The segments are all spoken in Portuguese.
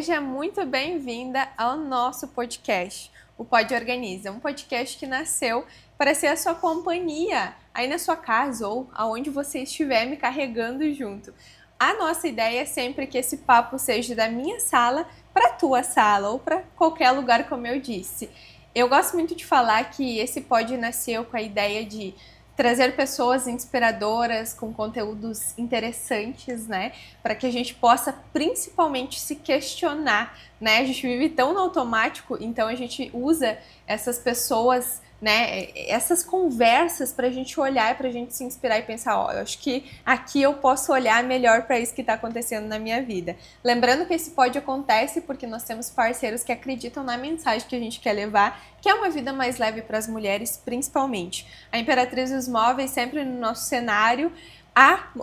Seja muito bem-vinda ao nosso podcast, o Pod Organiza, um podcast que nasceu para ser a sua companhia aí na sua casa ou aonde você estiver me carregando junto. A nossa ideia é sempre que esse papo seja da minha sala para a tua sala ou para qualquer lugar, como eu disse. Eu gosto muito de falar que esse pod nasceu com a ideia de trazer pessoas inspiradoras com conteúdos interessantes, né? Para que a gente possa principalmente se questionar, né? A gente vive tão no automático, então a gente usa essas pessoas, né? Essas conversas para a gente olhar, para a gente se inspirar e pensar, ó, eu acho que aqui eu posso olhar melhor para isso que está acontecendo na minha vida. Lembrando que esse pod acontece porque nós temos parceiros que acreditam na mensagem que a gente quer levar, que é uma vida mais leve para as mulheres, principalmente. A Imperatriz dos Móveis sempre no nosso cenário,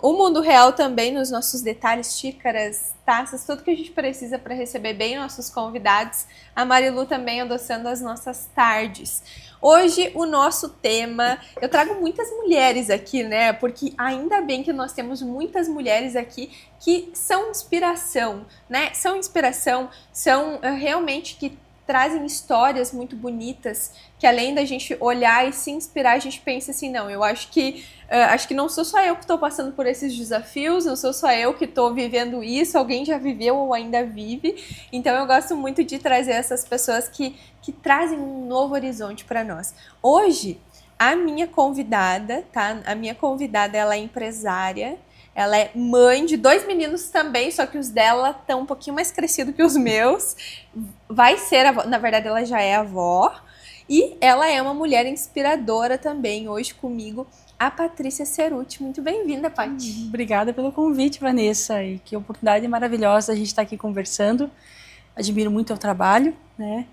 o mundo real também nos nossos detalhes, xícaras, taças, tudo que a gente precisa para receber bem nossos convidados. A Marilu também adoçando as nossas tardes. Hoje o nosso tema, eu trago muitas mulheres aqui, né? Porque ainda bem que nós temos muitas mulheres aqui que são inspiração, né? São inspiração, são realmente que trazem histórias muito bonitas, que além da gente olhar e se inspirar, a gente pensa assim, não, eu acho que não sou só eu que estou passando por esses desafios, não sou só eu que estou vivendo isso, alguém já viveu ou ainda vive. Então eu gosto muito de trazer essas pessoas que trazem um novo horizonte para nós. Hoje, a minha convidada, tá? A minha convidada, ela é empresária, ela é mãe de 2 meninos também, só que os dela estão um pouquinho mais crescidos que os meus. Vai ser avó, na verdade ela já é avó. E ela é uma mulher inspiradora também, hoje comigo, a Patrícia Cerutti. Muito bem-vinda, Paty. Obrigada pelo convite, Vanessa. E que oportunidade maravilhosa a gente estar aqui conversando. Admiro muito o teu trabalho, né?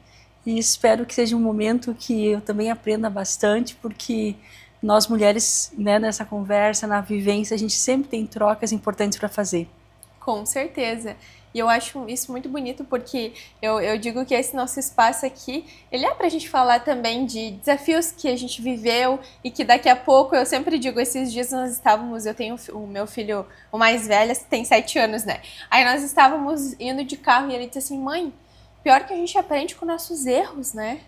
E espero que seja um momento que eu também aprenda bastante, porque nós mulheres, né, nessa conversa, na vivência, a gente sempre tem trocas importantes para fazer. Com certeza. E eu acho isso muito bonito porque eu digo que esse nosso espaço aqui, ele é pra gente falar também de desafios que a gente viveu e que daqui a pouco, eu sempre digo, esses dias nós estávamos, eu tenho o meu filho, o mais velho, tem 7 anos, né? Aí nós estávamos indo de carro e ele disse assim, mãe, pior que a gente aprende com nossos erros, né?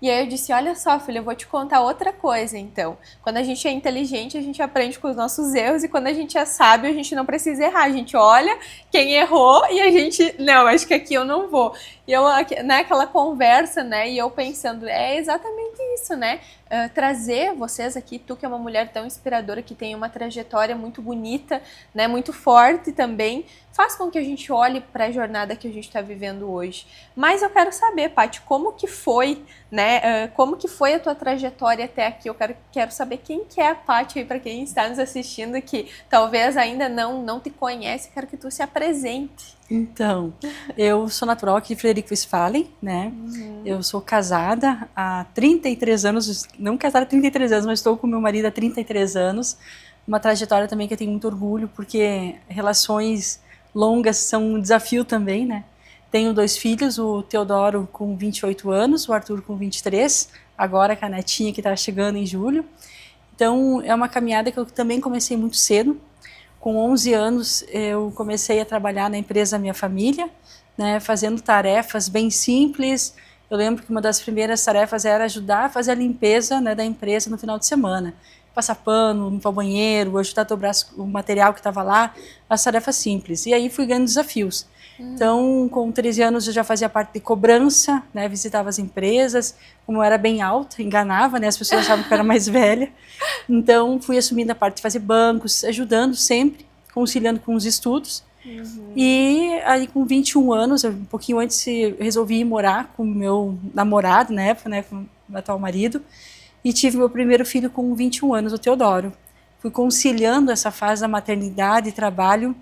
E aí eu disse, olha só, filho, eu vou te contar outra coisa, então. Quando a gente é inteligente, a gente aprende com os nossos erros, e quando a gente é sábio, a gente não precisa errar. A gente olha quem errou e a gente, não, acho que aqui eu não vou. E eu, naquela conversa, né, e eu pensando, é exatamente isso, né? Trazer vocês aqui, tu que é uma mulher tão inspiradora, que tem uma trajetória muito bonita, né, muito forte também, faz com que a gente olhe para a jornada que a gente está vivendo hoje. Mas eu quero saber, Paty, como que foi, né? Como que foi a tua trajetória até aqui? Eu quero saber quem que é a Paty aí, para quem está nos assistindo, que talvez ainda não te conhece, quero que tu se apresente. Então, eu sou natural aqui de Frederico Westphalen, né? Eu sou casada há 33 anos, não casada há 33 anos, mas estou com meu marido há 33 anos. Uma trajetória também que eu tenho muito orgulho, porque relações longas são um desafio também, né? Tenho 2 filhos, o Teodoro com 28 anos, o Arthur com 23, agora com a netinha que está chegando em julho. Então, é uma caminhada que eu também comecei muito cedo. Com 11 anos, eu comecei a trabalhar na empresa Minha Família, né, fazendo tarefas bem simples. Eu lembro que uma das primeiras tarefas era ajudar a fazer a limpeza, né, da empresa no final de semana. Passar pano, limpar o banheiro, ajudar a dobrar o material que estava lá, as tarefas simples. E aí fui ganhando desafios. Então, com 13 anos, eu já fazia parte de cobrança, né, visitava as empresas. Como eu era bem alta, enganava, né, as pessoas achavam que eu era mais velha. Então, fui assumindo a parte de fazer bancos, ajudando sempre, conciliando com os estudos. E aí, com 21 anos, um pouquinho antes, eu resolvi ir morar com o meu namorado, na época, né, com o meu atual marido. E tive meu primeiro filho com 21 anos, o Teodoro. Fui conciliando essa fase da maternidade e trabalho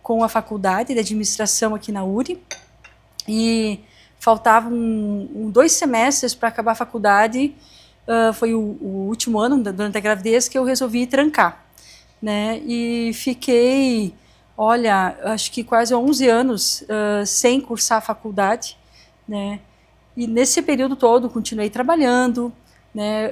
com a faculdade de administração aqui na URI. E faltavam 2 semestres para acabar a faculdade. Foi o último ano, durante a gravidez, que eu resolvi trancar, né? E fiquei, olha, acho que quase 11 anos sem cursar a faculdade, né? E nesse período todo continuei trabalhando, né?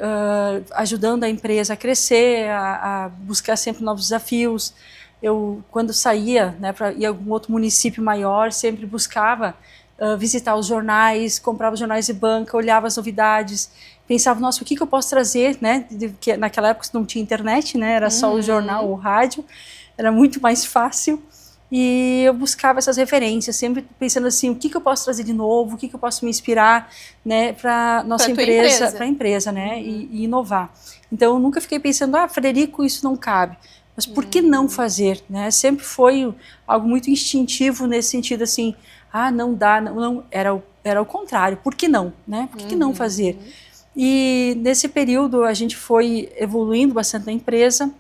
Ajudando a empresa a crescer, a buscar sempre novos desafios, eu quando saía, né, para ir a algum outro município maior, sempre buscava visitar os jornais, comprava os jornais de banca, olhava as novidades, pensava, nossa, o que eu posso trazer, né? Que naquela época não tinha internet, né? Era só o jornal, o rádio, era muito mais fácil. E eu buscava essas referências, sempre pensando assim, o que eu posso trazer de novo, o que eu posso me inspirar, né, para nossa empresa, para a empresa, né, e inovar. Então, eu nunca fiquei pensando, Frederico, isso não cabe. Mas por que não fazer, né? Sempre foi algo muito instintivo nesse sentido, assim, não dá, não, era o contrário, por que não, né? Por que não fazer? E nesse período a gente foi evoluindo bastante na empresa.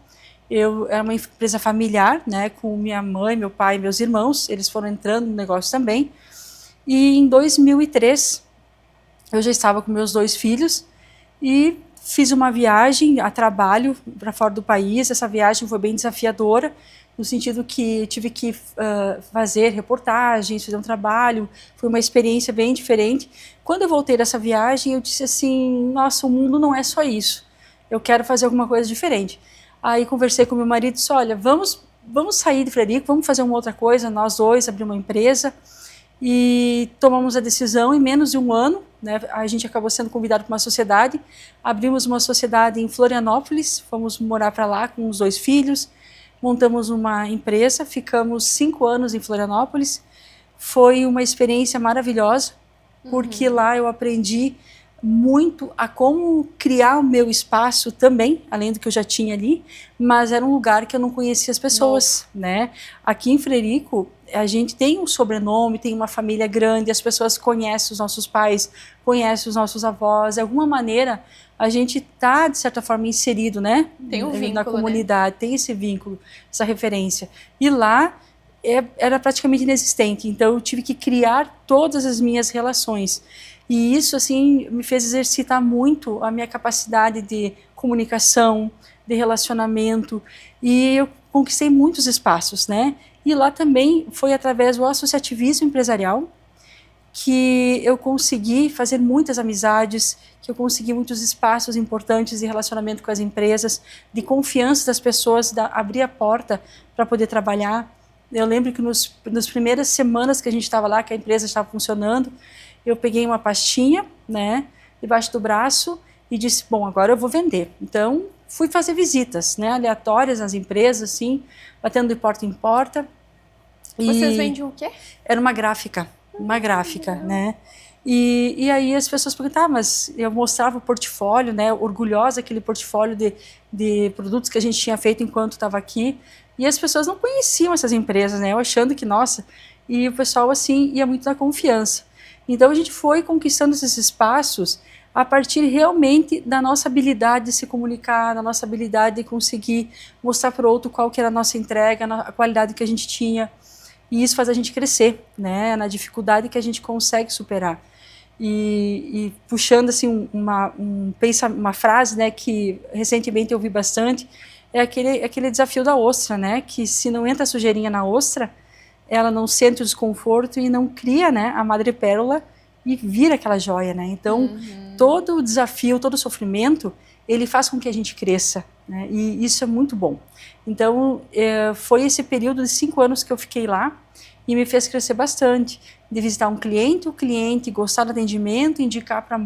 Era uma empresa familiar, né, com minha mãe, meu pai e meus irmãos, eles foram entrando no negócio também. E em 2003, eu já estava com meus 2 filhos e fiz uma viagem a trabalho para fora do país. Essa viagem foi bem desafiadora, no sentido que tive que fazer reportagens, fazer um trabalho, foi uma experiência bem diferente. Quando eu voltei dessa viagem, eu disse assim, nossa, o mundo não é só isso, eu quero fazer alguma coisa diferente. Aí conversei com meu marido e disse, olha, vamos sair de Frederico, vamos fazer uma outra coisa, nós dois, abrir uma empresa. E tomamos a decisão em menos de um ano, né, a gente acabou sendo convidado para uma sociedade, abrimos uma sociedade em Florianópolis, fomos morar para lá com os 2 filhos, montamos uma empresa, ficamos 5 anos em Florianópolis, foi uma experiência maravilhosa, porque lá eu aprendi muito a como criar o meu espaço também, além do que eu já tinha ali, mas era um lugar que eu não conhecia as pessoas, né? Aqui em Frederico, a gente tem um sobrenome, tem uma família grande, as pessoas conhecem os nossos pais, conhecem os nossos avós, de alguma maneira a gente está, de certa forma, inserido, né? Tem um vínculo, na comunidade, né? Tem esse vínculo, essa referência. E lá era praticamente inexistente, então eu tive que criar todas as minhas relações. E isso, assim, me fez exercitar muito a minha capacidade de comunicação, de relacionamento, e eu conquistei muitos espaços, né? E lá também foi através do associativismo empresarial que eu consegui fazer muitas amizades, que eu consegui muitos espaços importantes de relacionamento com as empresas, de confiança das pessoas, abrir a porta para poder trabalhar. Eu lembro que nas primeiras semanas que a gente estava lá, que a empresa estava funcionando, eu peguei uma pastinha, né, debaixo do braço e disse, bom, agora eu vou vender. Então, fui fazer visitas, né, aleatórias nas empresas, assim, batendo de porta em porta. Vocês vendiam o quê? Era uma gráfica, né. E aí as pessoas perguntavam, mas eu mostrava o portfólio, né, orgulhosa aquele portfólio de produtos que a gente tinha feito enquanto estava aqui. E as pessoas não conheciam essas empresas, né, eu achando que, nossa, e o pessoal, assim, ia muito na confiança. Então, a gente foi conquistando esses espaços a partir realmente da nossa habilidade de se comunicar, da nossa habilidade de conseguir mostrar para o outro qual que era a nossa entrega, a qualidade que a gente tinha. E isso faz a gente crescer, né? Na dificuldade que a gente consegue superar. E puxando assim uma frase, né, que recentemente eu ouvi bastante, é aquele desafio da ostra, né? Que se não entra a sujeirinha na ostra, ela não sente o desconforto e não cria, né, a madrepérola e vira aquela joia, né? Então, todo o desafio, todo o sofrimento, ele faz com que a gente cresça, né? E isso é muito bom. Então, foi esse período de 5 anos que eu fiquei lá e me fez crescer bastante, de visitar o cliente gostar do atendimento, indicar para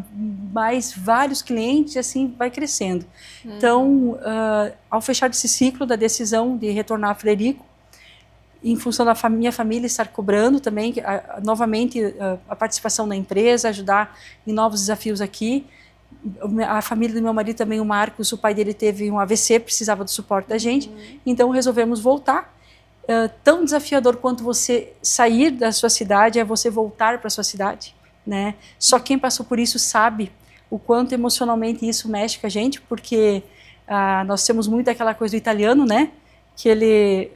mais vários clientes, e assim vai crescendo. Então, ao fechar esse ciclo da decisão de retornar a Frederico, em função da minha família estar cobrando também, novamente, a participação na empresa, ajudar em novos desafios aqui. A família do meu marido também, o Marcos, o pai dele teve um AVC, precisava do suporte da gente, então resolvemos voltar. Tão desafiador quanto você sair da sua cidade é você voltar para a sua cidade, né? Só quem passou por isso sabe o quanto emocionalmente isso mexe com a gente, porque nós temos muito aquela coisa do italiano, né? Que ele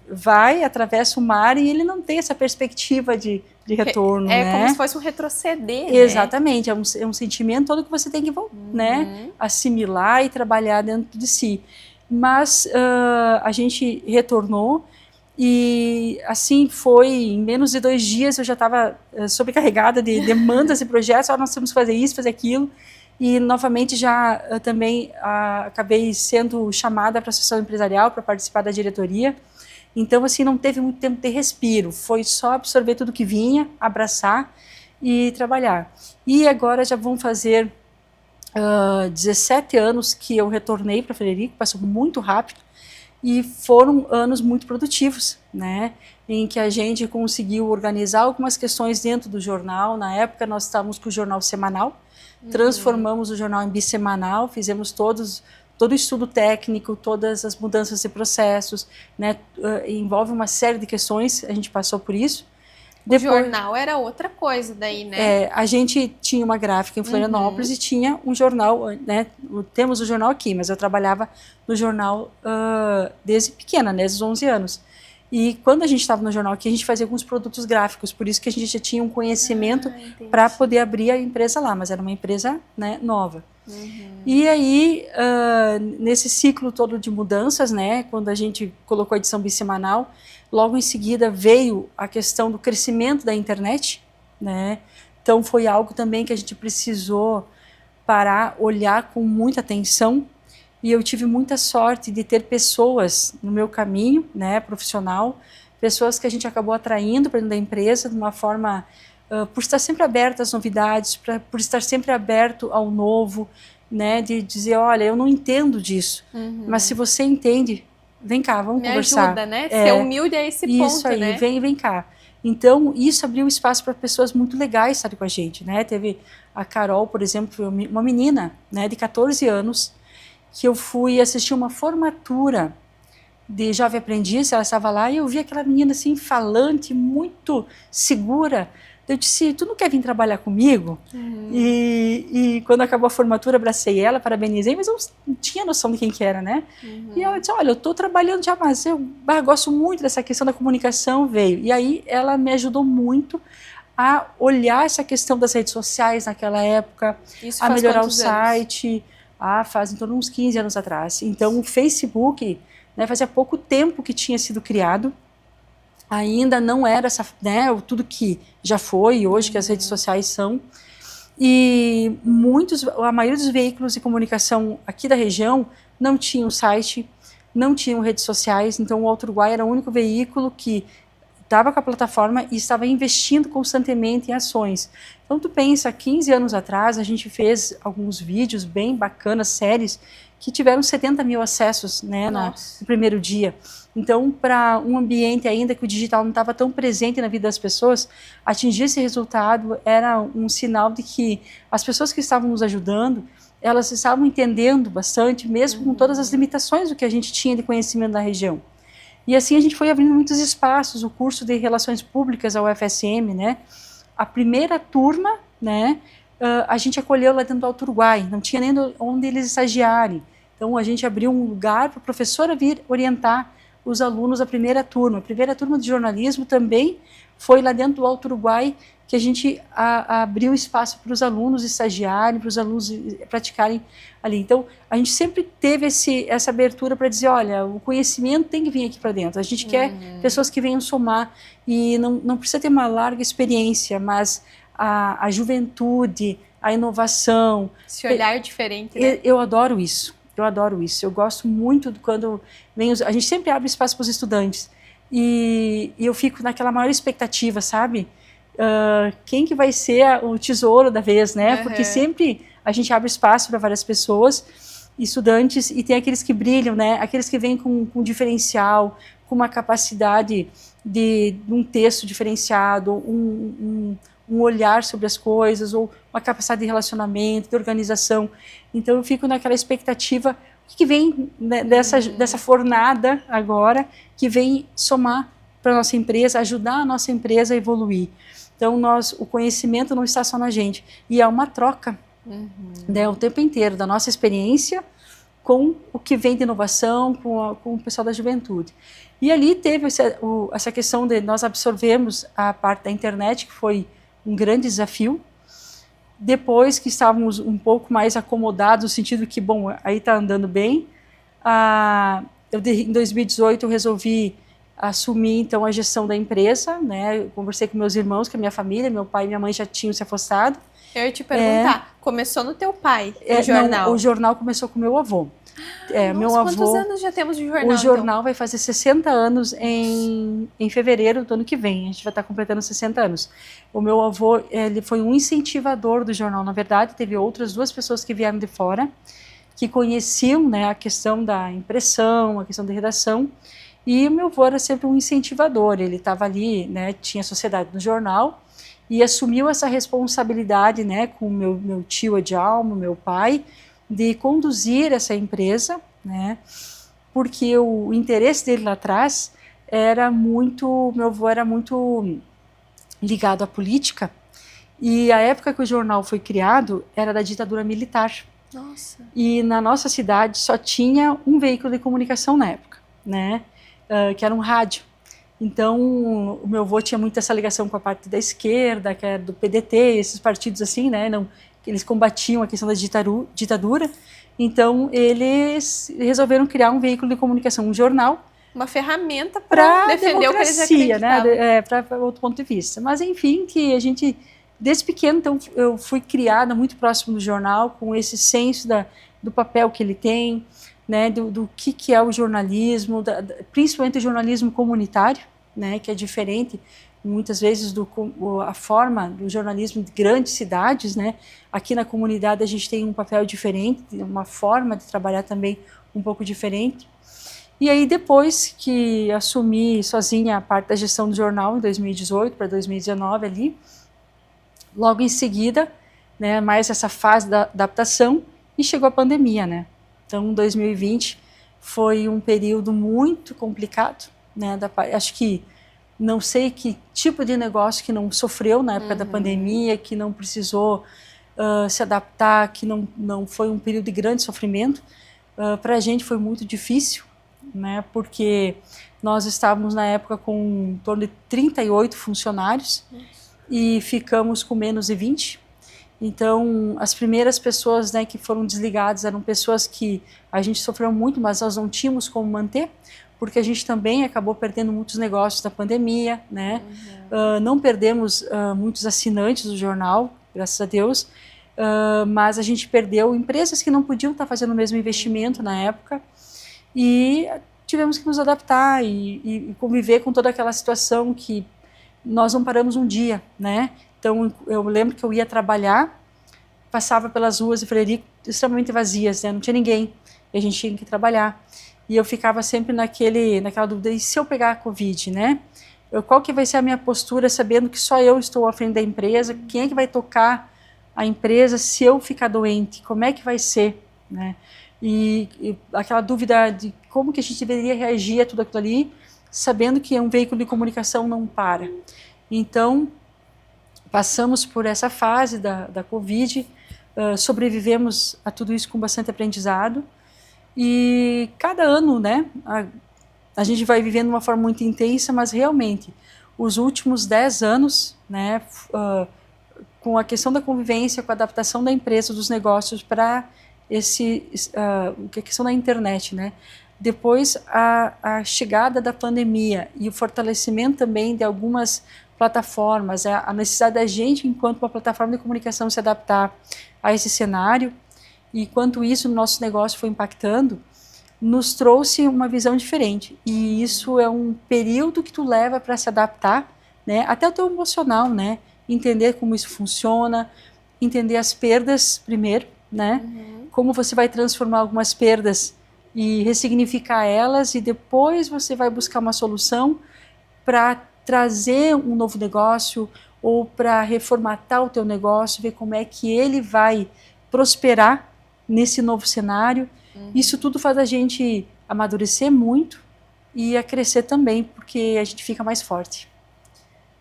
vai, atravessa o mar e ele não tem essa perspectiva de retorno, né? Como se fosse um retroceder, Exatamente, né? É um sentimento todo que você tem que né, assimilar e trabalhar dentro de si. Mas a gente retornou e assim foi, em menos de 2 dias eu já estava sobrecarregada de demandas e projetos, nós temos que fazer isso, fazer aquilo. E novamente já também acabei sendo chamada para a associação empresarial para participar da diretoria. Então, assim, não teve muito tempo de respiro, foi só absorver tudo que vinha, abraçar e trabalhar. E agora já vão fazer 17 anos que eu retornei para Frederico, passou muito rápido, e foram anos muito produtivos, né? Em que a gente conseguiu organizar algumas questões dentro do jornal. Na época nós estávamos com o jornal semanal, transformamos o jornal em bissemanal, fizemos todo o estudo técnico, todas as mudanças de processos, né? Envolve uma série de questões, a gente passou por isso. O jornal era outra coisa daí, né? A gente tinha uma gráfica em Florianópolis e tinha um jornal, né? Temos o jornal aqui, mas eu trabalhava no jornal desde pequena, né? Desde os 11 anos. E quando a gente estava no jornal aqui, a gente fazia alguns produtos gráficos, por isso que a gente já tinha um conhecimento para poder abrir a empresa lá, mas era uma empresa, né, nova. E aí, nesse ciclo todo de mudanças, né, quando a gente colocou a edição bissemanal, logo em seguida veio a questão do crescimento da internet, né? Então foi algo também que a gente precisou parar, olhar com muita atenção, e eu tive muita sorte de ter pessoas no meu caminho, né, profissional, pessoas que a gente acabou atraindo para dentro da empresa de uma forma, por estar sempre aberto às novidades, por estar sempre aberto ao novo, né, de dizer, olha, eu não entendo disso, mas se você entende, vem cá, vamos conversar. Me ajuda, né? Ser humilde a esse ponto, isso aí, né? vem cá. Então, isso abriu espaço para pessoas muito legais estarem com a gente, né? Teve a Carol, por exemplo, uma menina, né, de 14 anos, que eu fui assistir uma formatura de jovem aprendiz, ela estava lá, e eu vi aquela menina assim, falante, muito segura. Eu disse, tu não quer vir trabalhar comigo? E quando acabou a formatura, abracei ela, parabenizei, mas eu não tinha noção de quem que era, né? E ela disse, olha, eu estou trabalhando já, mas eu gosto muito dessa questão da comunicação, veio. E aí ela me ajudou muito a olhar essa questão das redes sociais naquela época, a melhorar o site, faz em torno de uns 15 anos atrás. Então o Facebook, né, fazia pouco tempo que tinha sido criado, ainda não era né, tudo que já foi hoje, que as redes sociais são, e a maioria dos veículos de comunicação aqui da região não tinham site, não tinham redes sociais, então o Alto Uruguai era o único veículo que estava com a plataforma e estava investindo constantemente em ações. Então tu pensa, 15 anos atrás a gente fez alguns vídeos bem bacanas, séries, que tiveram 70 mil acessos, né, no primeiro dia. Então, para um ambiente ainda que o digital não estava tão presente na vida das pessoas, atingir esse resultado era um sinal de que as pessoas que estavam nos ajudando, elas estavam entendendo bastante, mesmo com todas as limitações do que a gente tinha de conhecimento da região. E assim a gente foi abrindo muitos espaços, o curso de Relações Públicas, a UFSM, né? A primeira turma, né, a gente acolheu lá dentro do Alto Uruguai, não tinha nem onde eles estagiarem. Então a gente abriu um lugar para a professora vir orientar os alunos da primeira turma. A primeira turma de jornalismo também foi lá dentro do Alto Uruguai, que a gente abriu espaço para os alunos estagiarem, para os alunos praticarem ali. Então, a gente sempre teve essa abertura para dizer, olha, o conhecimento tem que vir aqui para dentro. A gente quer pessoas que venham somar, e não precisa ter uma larga experiência, mas a juventude, a inovação. Esse olhar diferente, né? Eu adoro isso. Eu adoro isso. Eu gosto muito quando vem a gente sempre abre espaço para os estudantes. E eu fico naquela maior expectativa, sabe? Quem que vai ser o tesouro da vez, né? Porque sempre a gente abre espaço para várias pessoas, estudantes, e tem aqueles que brilham, né? Aqueles que vêm com diferencial, com uma capacidade de um texto diferenciado, um olhar sobre as coisas, ou uma capacidade de relacionamento, de organização. Então eu fico naquela expectativa, o que vem dessa fornada agora, que vem somar para a nossa empresa, ajudar a nossa empresa a evoluir. Então o conhecimento não está só na gente, e é uma troca, né, o tempo inteiro, da nossa experiência com o que vem de inovação, com o pessoal da juventude. E ali teve essa questão de nós absorvermos a parte da internet, que foi um grande desafio. Depois que estávamos um pouco mais acomodados, no sentido que, bom, aí está andando bem, em 2018 eu resolvi assumir, então, a gestão da empresa, né? Eu conversei com meus irmãos, com a minha família, meu pai e minha mãe já tinham se afastado. Eu ia te perguntar, começou no teu pai, o jornal? Não, o jornal começou com meu avô. Meu Nossa, avô... quantos anos já temos de jornal, O jornal então? vai fazer 60 anos em fevereiro do ano que vem. A gente vai estar completando 60 anos. O meu avô, ele foi um incentivador do jornal. Na verdade, teve outras 2 pessoas que vieram de fora, que conheciam, né, a questão da impressão, a questão da redação. E o meu avô era sempre um incentivador. Ele estava ali, né, tinha sociedade no jornal e assumiu essa responsabilidade, né, com o meu tio Adjalmo, meu pai, de conduzir essa empresa, né, porque o interesse dele lá atrás era muito, meu avô era muito ligado à política, e a época que o jornal foi criado era da ditadura militar. Nossa. E na nossa cidade só tinha um veículo de comunicação na época, né, que era um rádio. Então, o meu avô tinha muito essa ligação com a parte da esquerda, que era do PDT, esses partidos assim, né, não, eles combatiam a questão da ditadura. Então, eles resolveram criar um veículo de comunicação, um jornal, Uma ferramenta para para defender o que eles democracia, acreditavam. né, para outro ponto de vista. Mas, enfim, que a gente, desde pequeno, então, eu fui criada muito próximo do jornal, com esse senso do papel que ele tem, né, do que é o jornalismo, principalmente o jornalismo comunitário, né, que é diferente muitas vezes a forma do jornalismo de grandes cidades, né. Aqui na comunidade a gente tem um papel diferente, uma forma de trabalhar também um pouco diferente. E aí depois que assumi sozinha a parte da gestão do jornal em 2018 para 2019 ali, logo em seguida, né, mais essa fase da adaptação, e chegou a pandemia, né. Então, 2020 foi um período muito complicado, né? Acho que não sei que tipo de negócio que não sofreu na época da pandemia, que não precisou se adaptar, que não foi um período de grande sofrimento. Para a gente foi muito difícil, né? Porque nós estávamos na época com em torno de 38 funcionários e ficamos com menos de 20. Então, as primeiras pessoas, né, que foram desligadas eram pessoas que a gente sofreu muito, mas nós não tínhamos como manter, porque a gente também acabou perdendo muitos negócios da pandemia, né? Não perdemos muitos assinantes do jornal, graças a Deus, mas a gente perdeu empresas que não podiam estar fazendo o mesmo investimento na época, e tivemos que nos adaptar e conviver com toda aquela situação que nós não paramos um dia, né? Então, eu lembro que eu ia trabalhar, passava pelas ruas de Frederico extremamente vazias, né? Não tinha ninguém, e a gente tinha que trabalhar. E eu ficava sempre naquela dúvida, e se eu pegar a Covid, né? Qual que vai ser a minha postura, sabendo que só eu estou à frente da empresa? Quem é que vai tocar a empresa se eu ficar doente? Como é que vai ser, né? E aquela dúvida de como que a gente deveria reagir a tudo aquilo ali, sabendo que um veículo de comunicação não para. Então, passamos por essa fase da Covid, sobrevivemos a tudo isso com bastante aprendizado, e cada ano, né, a gente vai vivendo de uma forma muito intensa, mas realmente, os últimos 10 anos, né, com a questão da convivência, com a adaptação da empresa, dos negócios para a questão da internet, né, depois a chegada da pandemia e o fortalecimento também de algumas plataformas, a necessidade da gente, enquanto uma plataforma de comunicação, se adaptar a esse cenário, e quanto isso no nosso negócio foi impactando, nos trouxe uma visão diferente. E isso é um período que tu leva para se adaptar, né, até o teu emocional, né, entender como isso funciona, entender as perdas primeiro, né, como você vai transformar algumas perdas e ressignificar elas, e depois você vai buscar uma solução para trazer um novo negócio ou para reformatar o teu negócio, ver como é que ele vai prosperar nesse novo cenário. Isso tudo faz a gente amadurecer muito e a crescer também, porque a gente fica mais forte.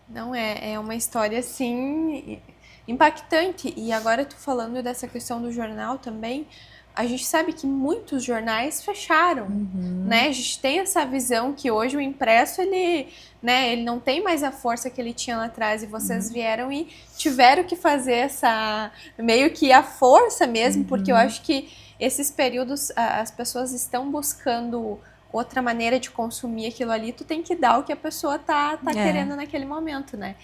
Não é uma história assim impactante. E agora tu falando dessa questão do jornal também, a gente sabe que muitos jornais fecharam, né? A gente tem essa visão que hoje o impresso, ele não tem mais a força que ele tinha lá atrás, e vocês vieram e tiveram que fazer essa, meio que a força mesmo, porque eu acho que esses períodos as pessoas estão buscando outra maneira de consumir aquilo ali, tu tem que dar o que a pessoa tá querendo naquele momento, né?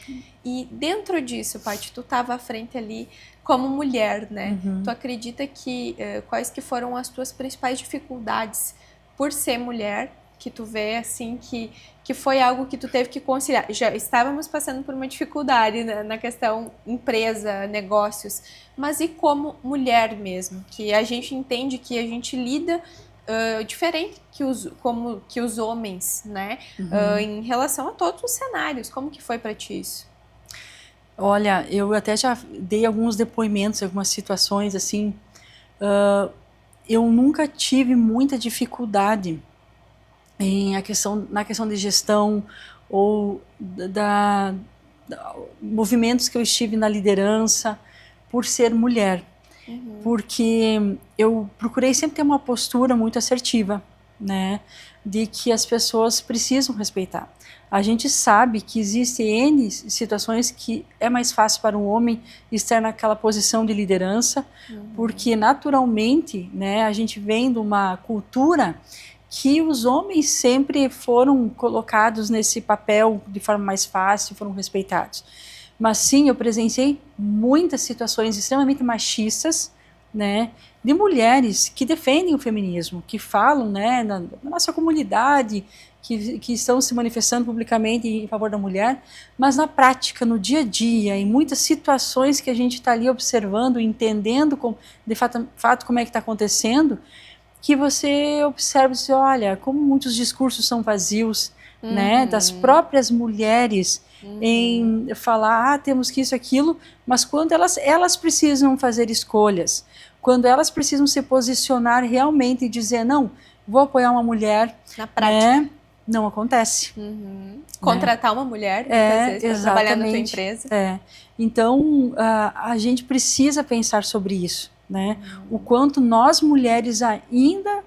E dentro disso, Paty, tu tava à frente ali como mulher, né? Tu acredita que quais que foram as tuas principais dificuldades por ser mulher, que tu vê assim que foi algo que tu teve que conciliar? Já estávamos passando por uma dificuldade, né, na questão empresa, negócios, mas e como mulher mesmo? Que a gente entende que a gente lida diferente que os homens, né? Em relação a todos os cenários. Como que foi para ti isso? Olha, eu até já dei alguns depoimentos, algumas situações assim. Eu nunca tive muita dificuldade na questão de gestão ou movimentos que eu estive na liderança por ser mulher. Porque eu procurei sempre ter uma postura muito assertiva, né, de que as pessoas precisam respeitar. A gente sabe que existem N situações que é mais fácil para um homem estar naquela posição de liderança, porque naturalmente, né, a gente vem de uma cultura que os homens sempre foram colocados nesse papel de forma mais fácil, foram respeitados. Mas sim, eu presenciei muitas situações extremamente machistas, né, de mulheres que defendem o feminismo, que falam, né, na nossa comunidade, que estão se manifestando publicamente em favor da mulher, mas na prática, no dia a dia, em muitas situações que a gente está ali observando, entendendo de fato como é que está acontecendo, que você observa e diz, olha, como muitos discursos são vazios, né, das próprias mulheres em falar, temos que isso, aquilo, mas quando elas precisam fazer escolhas, quando elas precisam se posicionar realmente e dizer, não, vou apoiar uma mulher, na prática, né, não acontece. Contratar uma mulher, muitas vezes, para trabalhar na tua empresa. Então, a gente precisa pensar sobre isso, né? O quanto nós mulheres ainda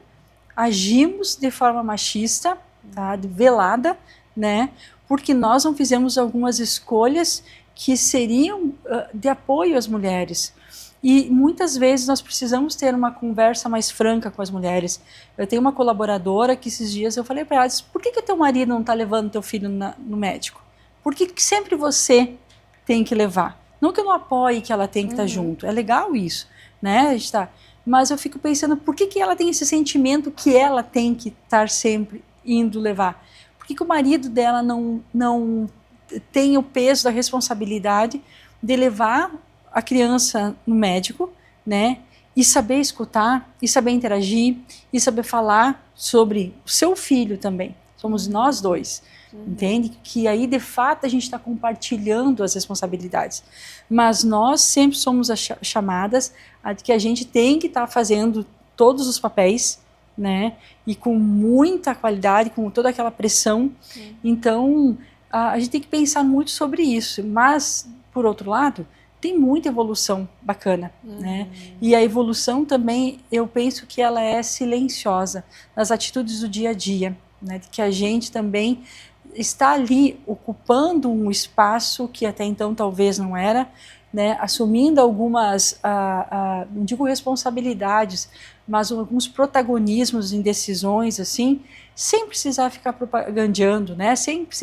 agimos de forma machista, tá? Velada, né? Porque nós não fizemos algumas escolhas que seriam de apoio às mulheres. E muitas vezes nós precisamos ter uma conversa mais franca com as mulheres. Eu tenho uma colaboradora que esses dias eu falei para ela, por que o teu marido não está levando teu filho no médico? Por que sempre você tem que levar? Não que eu não apoie que ela tem que estar junto, é legal isso, né? A gente tá, mas eu fico pensando, por que ela tem esse sentimento que ela tem que estar sempre indo levar? Por que o marido dela não tem o peso da responsabilidade de levar a criança no médico, né, e saber escutar, e saber interagir, e saber falar sobre o seu filho também. Somos nós dois, entende? Que aí, de fato, a gente está compartilhando as responsabilidades. Mas nós sempre somos chamadas a que a gente tem que estar fazendo todos os papéis, né, e com muita qualidade, com toda aquela pressão. Então, a gente tem que pensar muito sobre isso. Mas, por outro lado, tem muita evolução bacana, né? E a evolução também, eu penso que ela é silenciosa, nas atitudes do dia a dia, né? De que a gente também está ali ocupando um espaço que até então talvez não era, né? Assumindo algumas, não digo responsabilidades, mas alguns protagonismos em decisões, assim, sem precisar ficar propagandeando, né? Sempre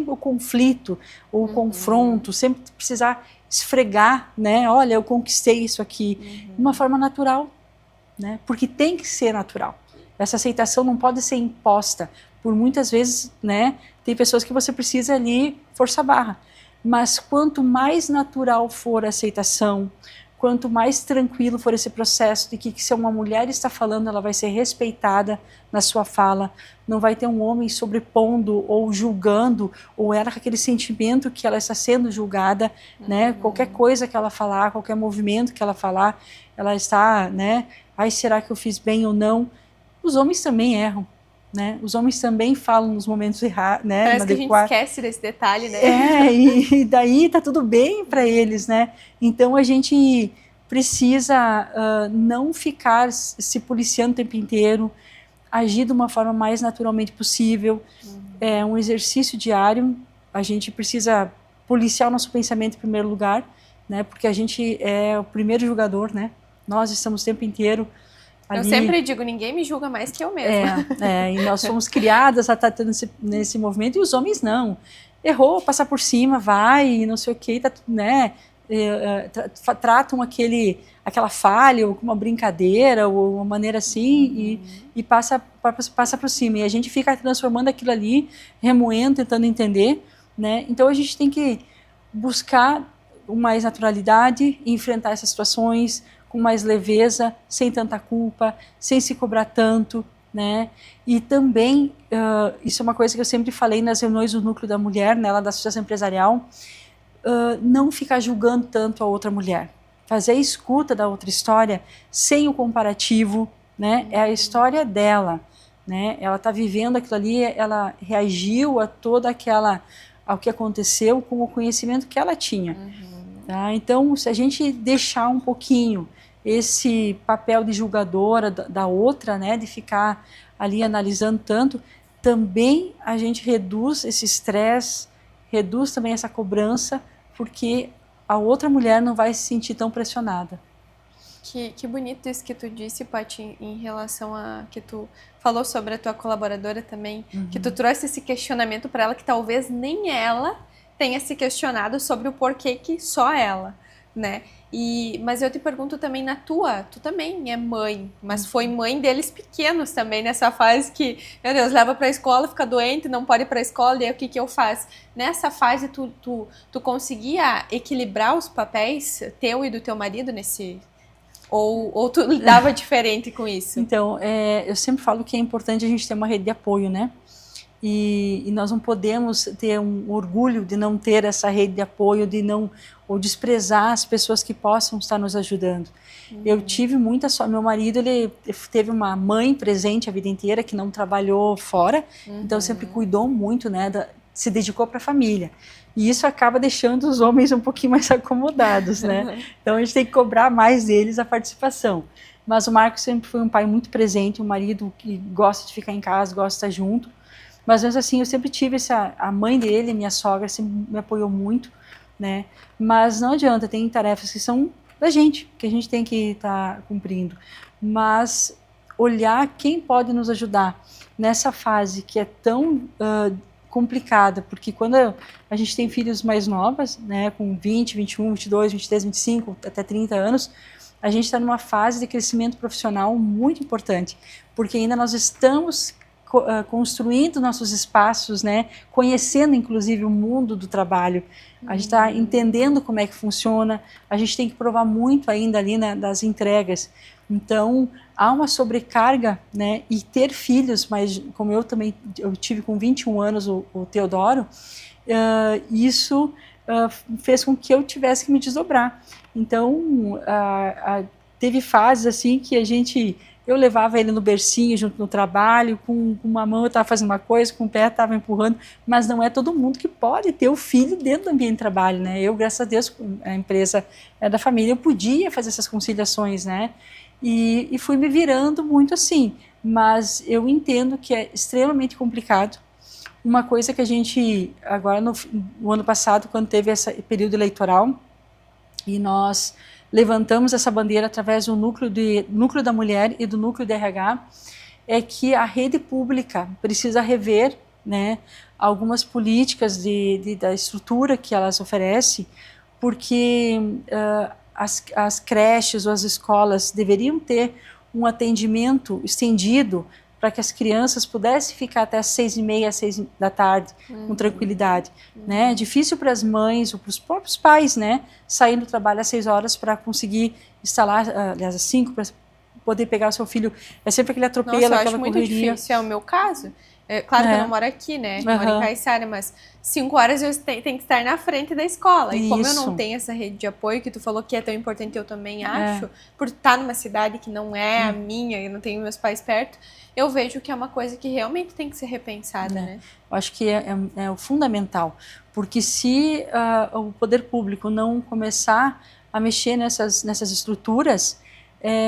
o conflito, o confronto, sempre precisar esfregar, né? Olha, eu conquistei isso aqui, de uma forma natural, né? Porque tem que ser natural. Essa aceitação não pode ser imposta. Por muitas vezes, né? Tem pessoas que você precisa ali forçar a barra. Mas quanto mais natural for a aceitação, quanto mais tranquilo for esse processo de que se uma mulher está falando, ela vai ser respeitada na sua fala, não vai ter um homem sobrepondo ou julgando, ou ela com aquele sentimento que ela está sendo julgada, né? Qualquer coisa que ela falar, qualquer movimento que ela falar, ela está, né? Ai, será que eu fiz bem ou não? Os homens também erram, né? Os homens também falam nos momentos errados, né? Parece que a gente esquece desse detalhe, né? E daí tá tudo bem para eles, né? Então a gente precisa não ficar se policiando o tempo inteiro, agir de uma forma mais naturalmente possível. É um exercício diário. A gente precisa policiar o nosso pensamento em primeiro lugar, né? Porque a gente é o primeiro julgador, né? Nós estamos o tempo inteiro Eu sempre digo, ninguém me julga mais que eu mesma. E nós fomos criadas a estar nesse movimento, e os homens não. Errou, passar por cima, vai, não sei o que, tá, né? Tratam aquela falha, ou uma brincadeira, ou uma maneira assim, e passa por cima. E a gente fica transformando aquilo ali, remoendo, tentando entender, né? Então a gente tem que buscar com mais naturalidade e enfrentar essas situações com mais leveza, sem tanta culpa, sem se cobrar tanto, né? E também, isso é uma coisa que eu sempre falei nas reuniões do Núcleo da Mulher, né, lá da Associação Empresarial, não ficar julgando tanto a outra mulher. Fazer a escuta da outra história sem o comparativo, né? É a história dela, né? Ela está vivendo aquilo ali, ela reagiu a ao que aconteceu com o conhecimento que ela tinha. Tá? Então, se a gente deixar um pouquinho esse papel de julgadora da outra, né, de ficar ali analisando tanto, também a gente reduz esse estresse, reduz também essa cobrança, porque a outra mulher não vai se sentir tão pressionada. Que bonito isso que tu disse, Paty, em relação a que tu falou sobre a tua colaboradora também, que tu trouxe esse questionamento para ela que talvez nem ela tenha se questionado sobre o porquê que só ela, né? Mas eu te pergunto também tu também é mãe, mas foi mãe deles pequenos também, nessa fase que, meu Deus, leva pra escola, fica doente, não pode ir pra escola, e aí o que eu faço? Nessa fase, tu conseguia equilibrar os papéis, teu e do teu marido, nesse... Ou tu lidava diferente com isso? Então, eu sempre falo que é importante a gente ter uma rede de apoio, né? E nós não podemos ter um orgulho de não ter essa rede de apoio, ou desprezar as pessoas que possam estar nos ajudando. Eu tive muita sorte. Meu marido, ele teve uma mãe presente a vida inteira, que não trabalhou fora, então sempre cuidou muito, né, se dedicou para a família. E isso acaba deixando os homens um pouquinho mais acomodados, né? Então a gente tem que cobrar mais deles a participação. Mas o Marcos sempre foi um pai muito presente, um marido que gosta de ficar em casa, gosta de estar junto. Mas mesmo assim, eu sempre tive a mãe dele, minha sogra, sempre me apoiou muito, né? Mas não adianta, tem tarefas que são da gente, que a gente tem que estar cumprindo. Mas olhar quem pode nos ajudar nessa fase que é tão complicada, porque quando a gente tem filhos mais novas, né, com 20, 21, 22, 23, 25, até 30 anos, a gente está numa fase de crescimento profissional muito importante, porque ainda nós estamos construindo nossos espaços, né, conhecendo inclusive o mundo do trabalho, a gente está entendendo como é que funciona, a gente tem que provar muito ainda ali das entregas, então há uma sobrecarga, né, e ter filhos, mas como eu tive com 21 anos o Teodoro, isso fez com que eu tivesse que me desdobrar, então teve fases assim que eu levava ele no bercinho junto no trabalho, com uma mão eu estava fazendo uma coisa, com o pé estava empurrando, mas não é todo mundo que pode ter o filho dentro do ambiente de trabalho, né? Eu, graças a Deus, a empresa é da família, eu podia fazer essas conciliações, né? E fui me virando muito assim, mas eu entendo que é extremamente complicado. Uma coisa que a gente, agora no ano passado, quando teve esse período eleitoral, e nós levantamos essa bandeira através do núcleo da mulher e do núcleo de RH, é que a rede pública precisa rever, né, algumas políticas da estrutura que elas oferecem, porque as creches ou as escolas deveriam ter um atendimento estendido para que as crianças pudessem ficar até as 6h30, 6 da tarde, com tranquilidade, né? É difícil para as mães ou para os próprios pais, né, sair do trabalho às 6 horas para conseguir instalar, aliás, às 5, para poder pegar o seu filho. É sempre aquele atropelo, aquela correria. Nossa, eu acho muito difícil, é o meu caso. Claro que eu não moro aqui, né? Moro em Caiçara, mas 5 horas eu tenho que estar na frente da escola. E como eu não tenho essa rede de apoio, que tu falou que é tão importante, eu também acho, por estar numa cidade que não é a minha, eu não tenho meus pais perto, eu vejo que é uma coisa que realmente tem que ser repensada, né? Eu acho que é o fundamental, porque se o poder público não começar a mexer nessas estruturas,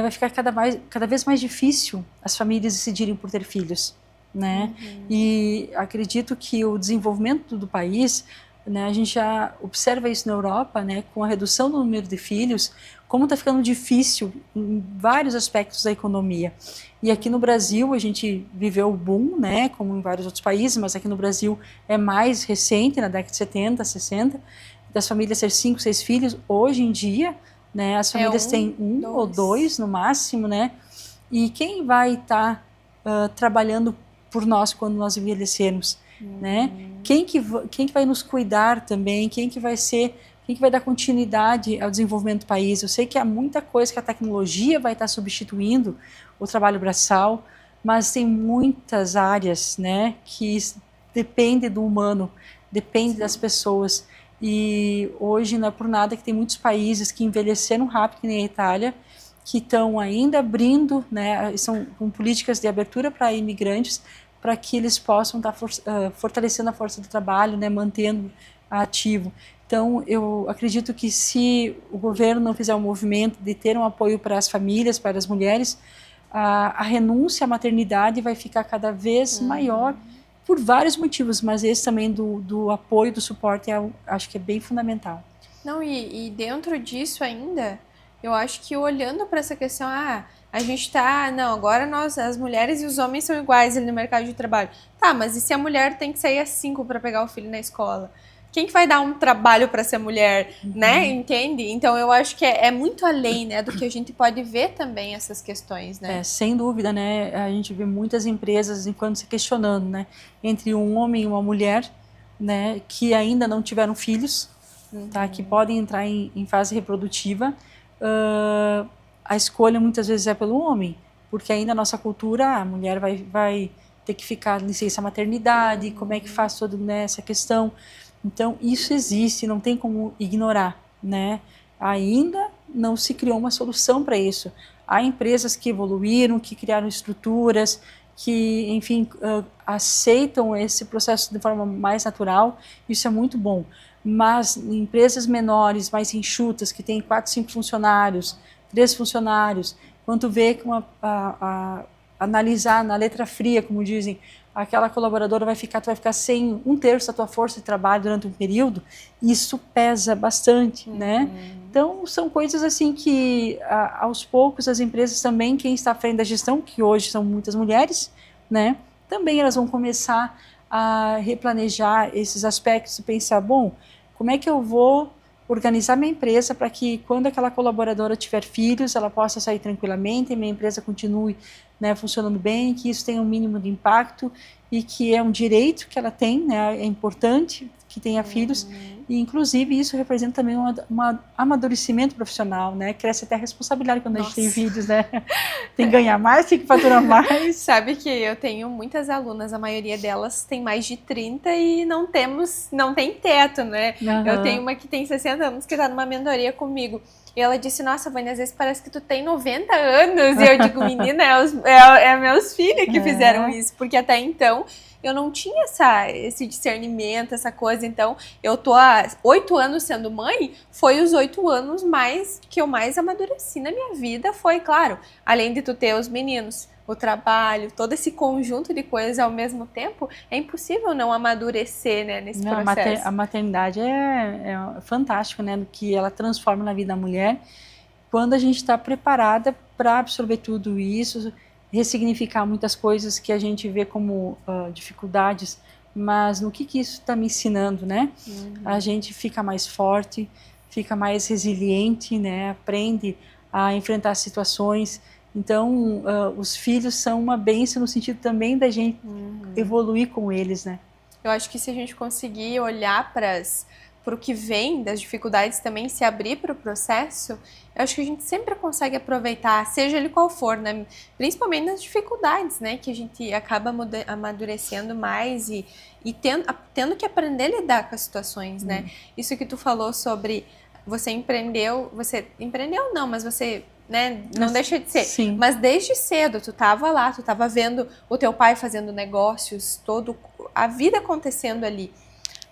vai ficar cada vez mais difícil as famílias decidirem por ter filhos, né? E acredito que o desenvolvimento do país né? A gente já observa isso na Europa, né? Com a redução do número de filhos, como está ficando difícil em vários aspectos da economia. E aqui no Brasil a gente viveu o boom, né? Como em vários outros países, mas aqui no Brasil é mais recente, na década de 70, 60, das famílias ter 5, 6 filhos. Hoje em dia, né? As famílias têm 1 ou 2 no máximo, né? E quem vai estar trabalhando por nós quando nós envelhecermos, né? Quem que vai nos cuidar também? Quem que vai dar continuidade ao desenvolvimento do país? Eu sei que há muita coisa que a tecnologia vai estar substituindo o trabalho braçal, mas tem muitas áreas, né, que dependem do humano, depende das pessoas. E hoje não é por nada que tem muitos países que envelheceram rápido, que nem a Itália, que estão ainda abrindo, né, são com políticas de abertura para imigrantes, para que eles possam estar fortalecendo a força do trabalho, né, mantendo ativo. Então, eu acredito que se o governo não fizer um movimento de ter um apoio para as famílias, para as mulheres, a renúncia à maternidade vai ficar cada vez maior, por vários motivos, mas esse também do apoio, do suporte, acho que é bem fundamental. Não, e dentro disso ainda, eu acho que olhando para essa questão, a gente tá, não, agora as mulheres e os homens são iguais ali no mercado de trabalho. Tá, mas e se a mulher tem que sair às 5 para pegar o filho na escola? Quem que vai dar um trabalho para essa mulher, né? Entende? Então eu acho que é muito além, né, do que a gente pode ver também essas questões, né? Sem dúvida, né? A gente vê muitas empresas enquanto se questionando, né, entre um homem e uma mulher, né, que ainda não tiveram filhos, tá? Que podem entrar em fase reprodutiva. A escolha muitas vezes é pelo homem, porque ainda a nossa cultura, a mulher vai ter que ficar licença maternidade, como é que faz toda, né, essa questão. Então, isso existe, não tem como ignorar, né? Ainda não se criou uma solução para isso. Há empresas que evoluíram, que criaram estruturas, que, enfim, aceitam esse processo de forma mais natural, isso é muito bom. Mas empresas menores, mais enxutas, que têm 4, 5 funcionários, 3 funcionários, quando tu vê que analisar na letra fria, como dizem, aquela colaboradora tu vai ficar sem 1/3 da tua força de trabalho durante um período, isso pesa bastante, né? Então, são coisas assim que, aos poucos, as empresas também, quem está à frente da gestão, que hoje são muitas mulheres, né? Também elas vão começar a replanejar esses aspectos e pensar, bom, como é que eu vou organizar minha empresa para que quando aquela colaboradora tiver filhos, ela possa sair tranquilamente e minha empresa continue, né, funcionando bem, que isso tenha um mínimo de impacto e que é um direito que ela tem, né, é importante que tenha filhos e inclusive isso representa também um amadurecimento profissional, né, cresce até a responsabilidade quando a gente tem filhos, né, tem que ganhar mais, tem que faturar mais. Sabe que eu tenho muitas alunas, a maioria delas tem mais de 30 e não tem teto, né, eu tenho uma que tem 60 anos que está numa mentoria comigo. E ela disse, nossa, Vânia, às vezes parece que tu tem 90 anos. E eu digo, menina, é meus filhos que fizeram isso. Porque até então, eu não tinha esse discernimento, essa coisa. Então, eu tô há 8 anos sendo mãe. Foi os 8 anos que eu mais amadureci na minha vida. Foi, claro, além de tu ter os meninos, o trabalho, todo esse conjunto de coisas ao mesmo tempo, é impossível não amadurecer, né, nesse processo. A maternidade é fantástico, né, do que ela transforma na vida da mulher, quando a gente está preparada para absorver tudo isso, ressignificar muitas coisas que a gente vê como dificuldades, mas no que isso está me ensinando, né? A gente fica mais forte, fica mais resiliente, né, aprende a enfrentar situações. Então, os filhos são uma bênção no sentido também da gente evoluir com eles, né? Eu acho que se a gente conseguir olhar para o que vem das dificuldades, também se abrir para o processo, eu acho que a gente sempre consegue aproveitar, seja ele qual for, né? Principalmente nas dificuldades, né? Que a gente acaba amadurecendo mais e tendo que aprender a lidar com as situações, né? Isso que tu falou sobre você empreendeu não, mas você... né? Não deixa de ser. Sim. Mas desde cedo, tu tava lá, tu tava vendo o teu pai fazendo negócios, a vida acontecendo ali.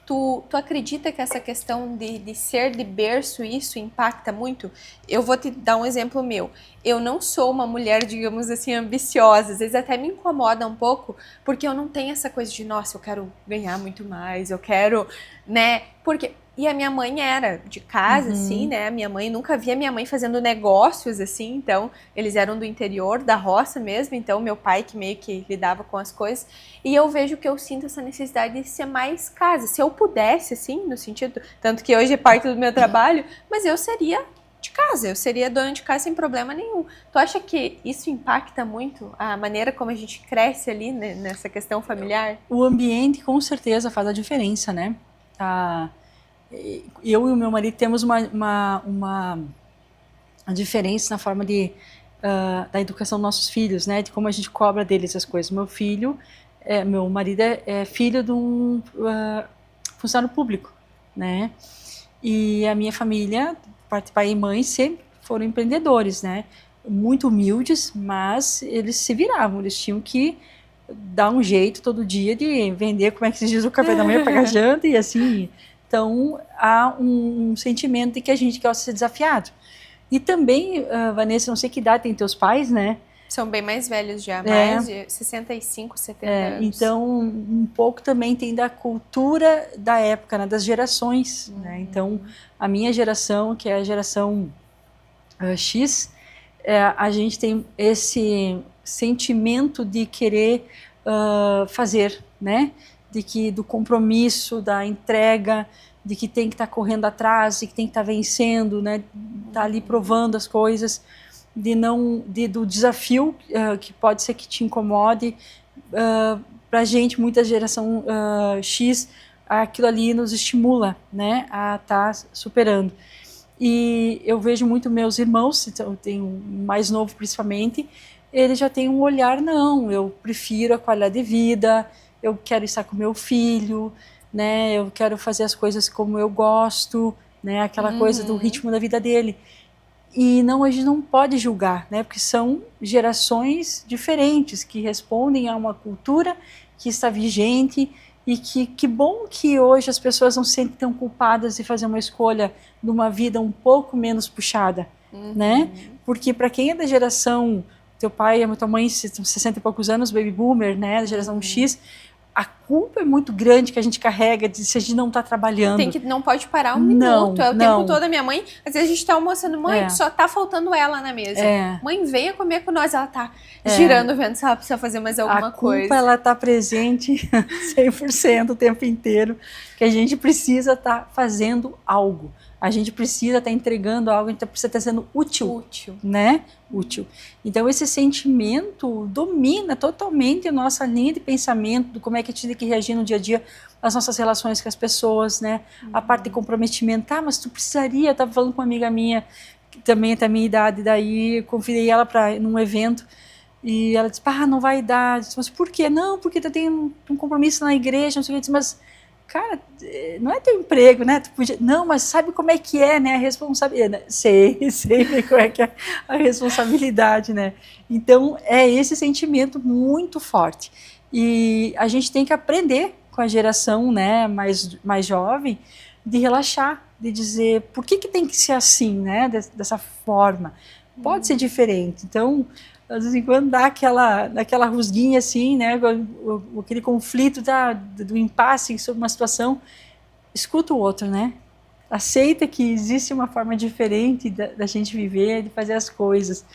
Tu acredita que essa questão de ser de berço, isso impacta muito? Eu vou te dar um exemplo meu. Eu não sou uma mulher, digamos assim, ambiciosa. Às vezes até me incomoda um pouco, porque eu não tenho essa coisa de, nossa, eu quero ganhar muito mais, eu quero, né? Porque... E a minha mãe era de casa, assim, né? Minha mãe, nunca via minha mãe fazendo negócios, assim. Então, eles eram do interior, da roça mesmo. Então, meu pai que meio que lidava com as coisas. E eu vejo que eu sinto essa necessidade de ser mais casa. Se eu pudesse, assim, no sentido... Tanto que hoje é parte do meu trabalho. Mas eu seria de casa. Eu seria dona de casa sem problema nenhum. Tu acha que isso impacta muito a maneira como a gente cresce ali, né, nessa questão familiar? O ambiente, com certeza, faz a diferença, né? Eu e o meu marido temos uma diferença na forma da educação dos nossos filhos, né? De como a gente cobra deles as coisas. Meu marido é filho de um funcionário público, né? E a minha família, parte pai e mãe, sempre foram empreendedores, né? Muito humildes, mas eles se viravam, eles tinham que dar um jeito todo dia de vender, como é que se diz, o café da manhã, pagar janta e assim. Então, há um sentimento de que a gente quer ser desafiado. E também, Vanessa, não sei que idade tem teus pais, né? São bem mais velhos já, mais de 65, 70 anos. Então, um pouco também tem da cultura da época, né, das gerações. Né? Então, a minha geração, que é a geração X, a gente tem esse sentimento de querer fazer, né? Do compromisso, da entrega, de que tem que estar correndo atrás, de que tem que estar vencendo, né? Tá ali provando as coisas, do desafio que pode ser que te incomode. Para a gente, muita geração X, aquilo ali nos estimula, né? A estar superando. E eu vejo muito meus irmãos, então, eu tenho um mais novo principalmente, ele já tem um olhar, não, eu prefiro a qualidade de vida, eu quero estar com meu filho, né? Eu quero fazer as coisas como eu gosto, né? Aquela coisa do ritmo da vida dele. E não, a gente não pode julgar, né? Porque são gerações diferentes que respondem a uma cultura que está vigente e que bom que hoje as pessoas não se sentem tão culpadas de fazer uma escolha de uma vida um pouco menos puxada, né? Porque para quem é da geração, teu pai e a tua mãe, 60 e poucos anos, baby boomer, né? Da geração X, a culpa é muito grande que a gente carrega de se a gente não está trabalhando. Não pode parar um minuto, o tempo todo. A minha mãe, às vezes a gente está almoçando, mãe, só tá faltando ela na mesa. Mãe, venha comer com nós. Ela tá girando, vendo se ela precisa fazer mais alguma coisa. A culpa, ela tá presente 100% o tempo inteiro, que a gente precisa estar fazendo algo. A gente precisa estar entregando algo, a gente precisa estar sendo útil, né? Útil. Então, esse sentimento domina totalmente a nossa linha de pensamento, do como é que a gente tem que reagir no dia a dia, as nossas relações com as pessoas, né? A parte de comprometimento. Mas tu precisaria, eu estava falando com uma amiga minha, que também é da minha idade, daí convidei ela para num evento, e ela disse, não vai dar. Eu disse, mas por quê? Não, porque tu tem um compromisso na igreja, não sei o que. Eu disse, mas cara, não é teu emprego, né? Tu podia... Não, mas sabe como é que é, né? A responsabilidade. Sei como é que é a responsabilidade, né? Então, é esse sentimento muito forte. E a gente tem que aprender com a geração, né, mais jovem, de relaxar, de dizer por que tem que ser assim, né? Dessa forma. Pode ser diferente. Então, de vez em quando dá aquela rusguinha assim, né, aquele conflito do impasse sobre uma situação, escuta o outro, né, aceita que existe uma forma diferente da gente viver, de fazer as coisas,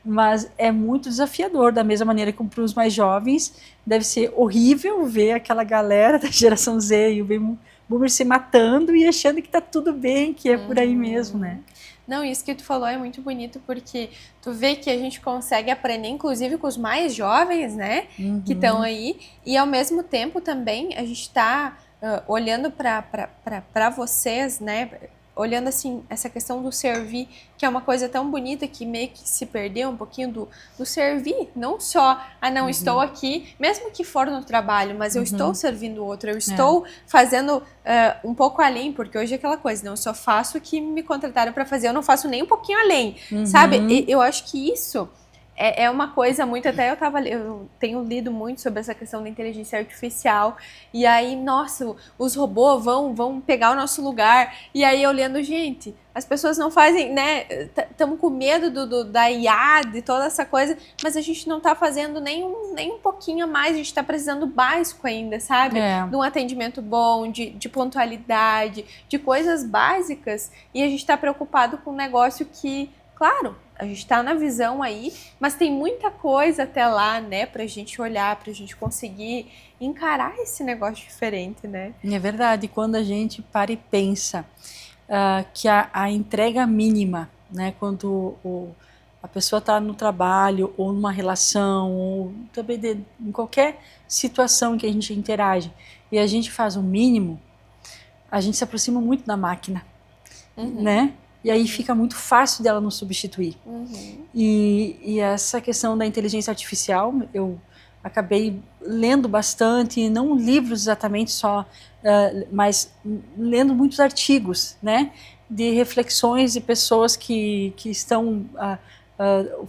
mas é muito desafiador, da mesma maneira que para os mais jovens deve ser horrível ver aquela galera da geração Z e o baby boomer se matando e achando que está tudo bem, que é por aí mesmo, né. Não, isso que tu falou é muito bonito, porque tu vê que a gente consegue aprender, inclusive com os mais jovens, né, que estão aí, e ao mesmo tempo também a gente está olhando para vocês, né, olhando assim, essa questão do servir, que é uma coisa tão bonita que meio que se perdeu um pouquinho do servir, não só, não, estou aqui, mesmo que for no trabalho, mas eu estou servindo o outro, eu estou fazendo um pouco além, porque hoje é aquela coisa, não, eu só faço o que me contrataram para fazer, eu não faço nem um pouquinho além, sabe? Eu acho que isso é uma coisa muito, até eu tenho lido muito sobre essa questão da inteligência artificial, e aí, nossa, os robôs vão pegar o nosso lugar, e aí eu lendo, gente, as pessoas não fazem, né, estamos com medo da IA, de toda essa coisa, mas a gente não tá fazendo nem um pouquinho a mais, a gente tá precisando básico ainda, sabe? De um atendimento bom, de pontualidade, de coisas básicas, e a gente tá preocupado com um negócio que, claro, a gente tá na visão aí, mas tem muita coisa até lá, né, pra gente olhar, pra gente conseguir encarar esse negócio diferente, né? É verdade, quando a gente para e pensa que a entrega mínima, né, quando a pessoa está no trabalho, ou numa relação, ou também em qualquer situação que a gente interage, e a gente faz o mínimo, a gente se aproxima muito da máquina, né? E aí fica muito fácil dela nos substituir. E essa questão da inteligência artificial, eu acabei lendo bastante, não livros exatamente só, mas lendo muitos artigos, né, de reflexões de pessoas que estão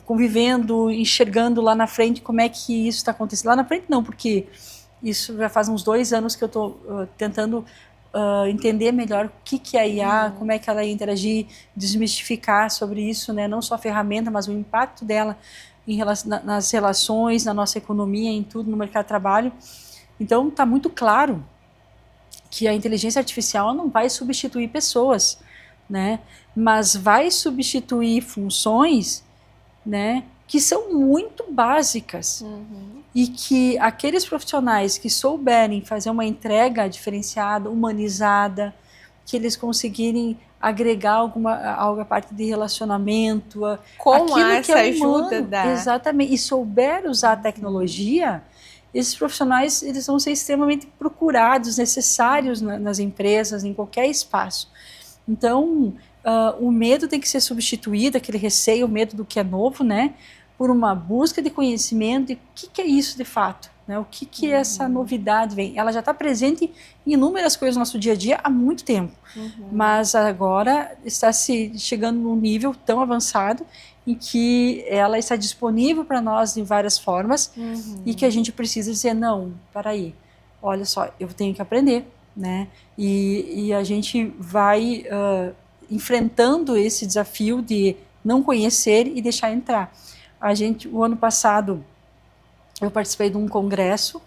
convivendo, enxergando lá na frente como é que isso está acontecendo. Lá na frente não, porque isso já faz uns 2 anos que eu estou tentando entender melhor o que é a IA, como é que ela ia interagir, desmistificar sobre isso, né? Não só a ferramenta, mas o impacto dela nas relações, na nossa economia, em tudo, no mercado de trabalho. Então, está muito claro que a inteligência artificial não vai substituir pessoas, né? Mas vai substituir funções, né, que são muito básicas. E que aqueles profissionais que souberem fazer uma entrega diferenciada, humanizada, que eles conseguirem agregar algo a parte de relacionamento, com aquilo essa que é humano, ajuda da... exatamente, e souber usar a tecnologia, esses profissionais eles vão ser extremamente procurados, necessários nas empresas, em qualquer espaço. Então, o medo tem que ser substituído, aquele receio, o medo do que é novo, né, por uma busca de conhecimento de o que é isso de fato, né? O que essa novidade vem. Ela já está presente em inúmeras coisas no nosso dia a dia há muito tempo, mas agora está chegando num nível tão avançado em que ela está disponível para nós de várias formas e que a gente precisa dizer, não, para aí, olha só, eu tenho que aprender, né? E a gente vai enfrentando esse desafio de não conhecer e deixar entrar. O ano passado, eu participei de um congresso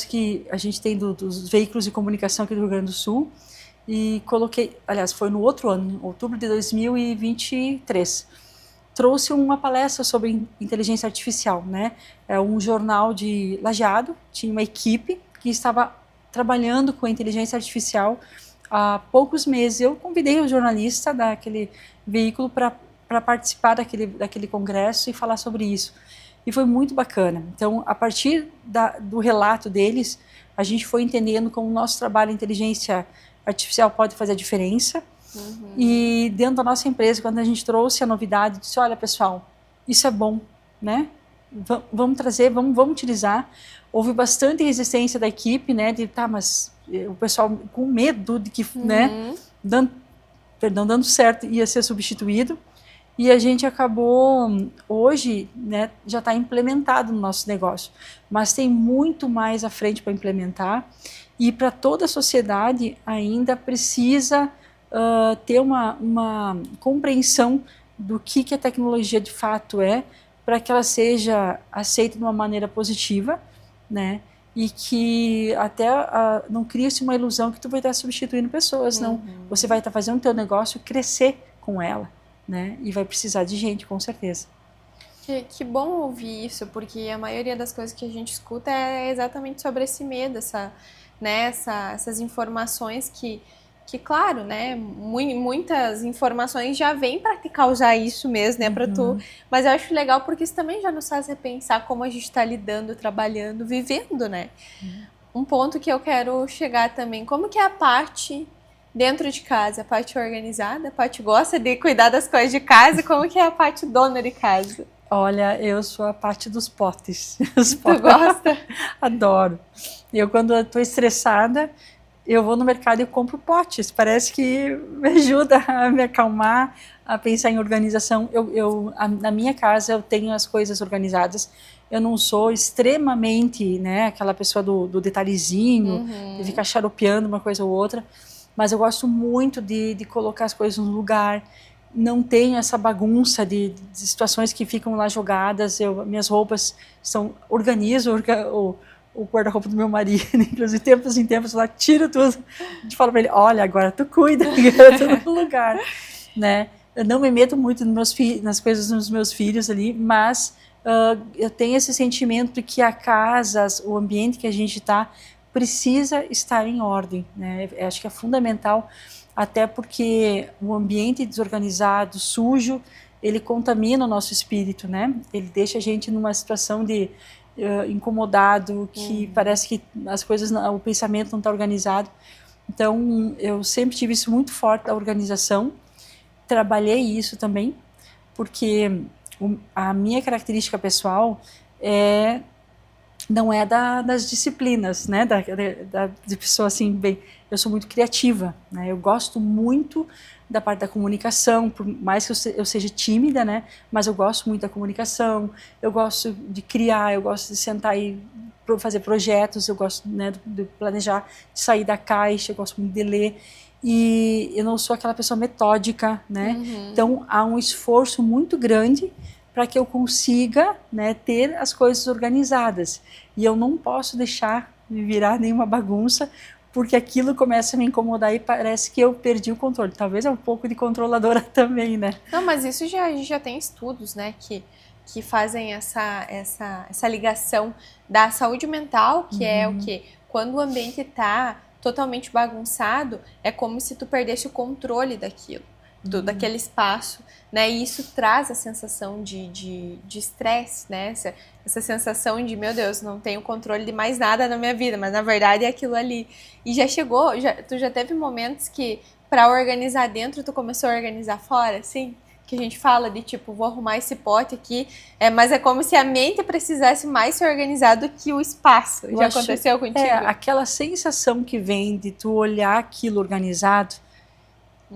que a gente tem dos veículos de comunicação aqui do Rio Grande do Sul, e coloquei, aliás, foi no outro ano, em outubro de 2023, trouxe uma palestra sobre inteligência artificial, né? É um jornal de Lajeado, tinha uma equipe que estava trabalhando com a inteligência artificial há poucos meses. Eu convidei o jornalista daquele veículo para participar daquele congresso e falar sobre isso. E foi muito bacana. Então, a partir do relato deles, a gente foi entendendo como o nosso trabalho em inteligência artificial pode fazer a diferença. E dentro da nossa empresa, quando a gente trouxe a novidade, disse, olha pessoal, isso é bom, né? Vamos trazer, vamos utilizar. Houve bastante resistência da equipe, né? Mas o pessoal com medo de que, né? Dando certo, ia ser substituído. E a gente acabou, hoje, né, já está implementado no nosso negócio, mas tem muito mais à frente para implementar, e para toda a sociedade ainda precisa ter uma compreensão do que a tecnologia de fato é, para que ela seja aceita de uma maneira positiva, né, e que até não crie-se uma ilusão que tu vai estar substituindo pessoas, não. Você vai estar fazendo o teu negócio crescer com ela, né? E vai precisar de gente, com certeza. Que bom ouvir isso, porque a maioria das coisas que a gente escuta é exatamente sobre esse medo, essas informações que claro, né, muitas informações já vêm para te causar isso mesmo, né, para tu, mas eu acho legal porque isso também já nos faz repensar como a gente está lidando, trabalhando, vivendo, né. Um ponto que eu quero chegar também, como que é a parte dentro de casa, a parte organizada, a parte gosta de cuidar das coisas de casa, como que é a parte dona de casa? Olha, eu sou a parte dos potes. Tu gosta? Adoro. Eu, quando estou estressada, eu vou no mercado e compro potes. Parece que me ajuda a me acalmar, a pensar em organização. Na minha casa eu tenho as coisas organizadas. Eu não sou extremamente, né, aquela pessoa do detalhezinho, de ficar xaropeando uma coisa ou outra, mas eu gosto muito de colocar as coisas no lugar. Não tenho essa bagunça de situações que ficam lá jogadas. Minhas roupas organizo o guarda-roupa do meu marido, inclusive tempos em tempos lá tiro tudo, a gente fala para ele, olha, agora tu cuida, tudo no lugar, né? Eu não me meto muito nas coisas dos meus filhos ali, mas eu tenho esse sentimento de que a casa, o ambiente que a gente está, precisa estar em ordem, né? Eu acho que é fundamental, até porque o ambiente desorganizado, sujo, ele contamina o nosso espírito, né? Ele deixa a gente numa situação de incomodado, que parece que as coisas, o pensamento não está organizado. Então, eu sempre tive isso muito forte da organização, trabalhei isso também, porque a minha característica pessoal não é das disciplinas, né, de pessoa assim, bem, eu sou muito criativa, né, eu gosto muito da parte da comunicação, por mais que eu seja tímida, né, mas eu gosto muito da comunicação, eu gosto de criar, eu gosto de sentar e fazer projetos, eu gosto, né, de planejar, de sair da caixa, eu gosto muito de ler, e eu não sou aquela pessoa metódica, né, então há um esforço muito grande para que eu consiga, né, ter as coisas organizadas. E eu não posso deixar me virar nenhuma bagunça, porque aquilo começa a me incomodar e parece que eu perdi o controle. Talvez é um pouco de controladora também, né? Não, mas isso a gente já tem estudos, né, que fazem essa ligação da saúde mental, que é o quê? Quando o ambiente está totalmente bagunçado, é como se tu perdesse o controle daquilo. Daquele espaço, né? E isso traz a sensação de estresse, né? Essa sensação de, meu Deus, não tenho controle de mais nada na minha vida, mas na verdade é aquilo ali. E tu já teve momentos que para organizar dentro, tu começou a organizar fora, assim? Que a gente fala de tipo, vou arrumar esse pote aqui, mas é como se a mente precisasse mais se organizar do que o espaço. Já aconteceu contigo? Aquela sensação que vem de tu olhar aquilo organizado,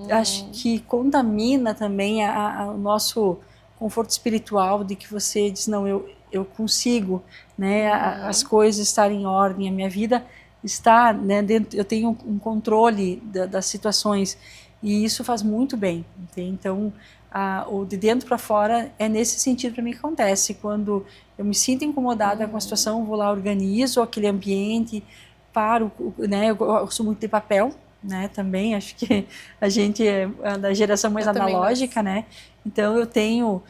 acho que contamina também o nosso conforto espiritual, de que você diz, não, eu consigo, né, as coisas estarem em ordem, a minha vida está, né, dentro, eu tenho um controle das situações, e isso faz muito bem, entende? Então, o de dentro para fora é nesse sentido para mim que acontece, quando eu me sinto incomodada com a situação, vou lá, organizo aquele ambiente, paro, né, eu gosto muito de papel, né, também, acho que a gente é da geração mais analógica, né, então eu tenho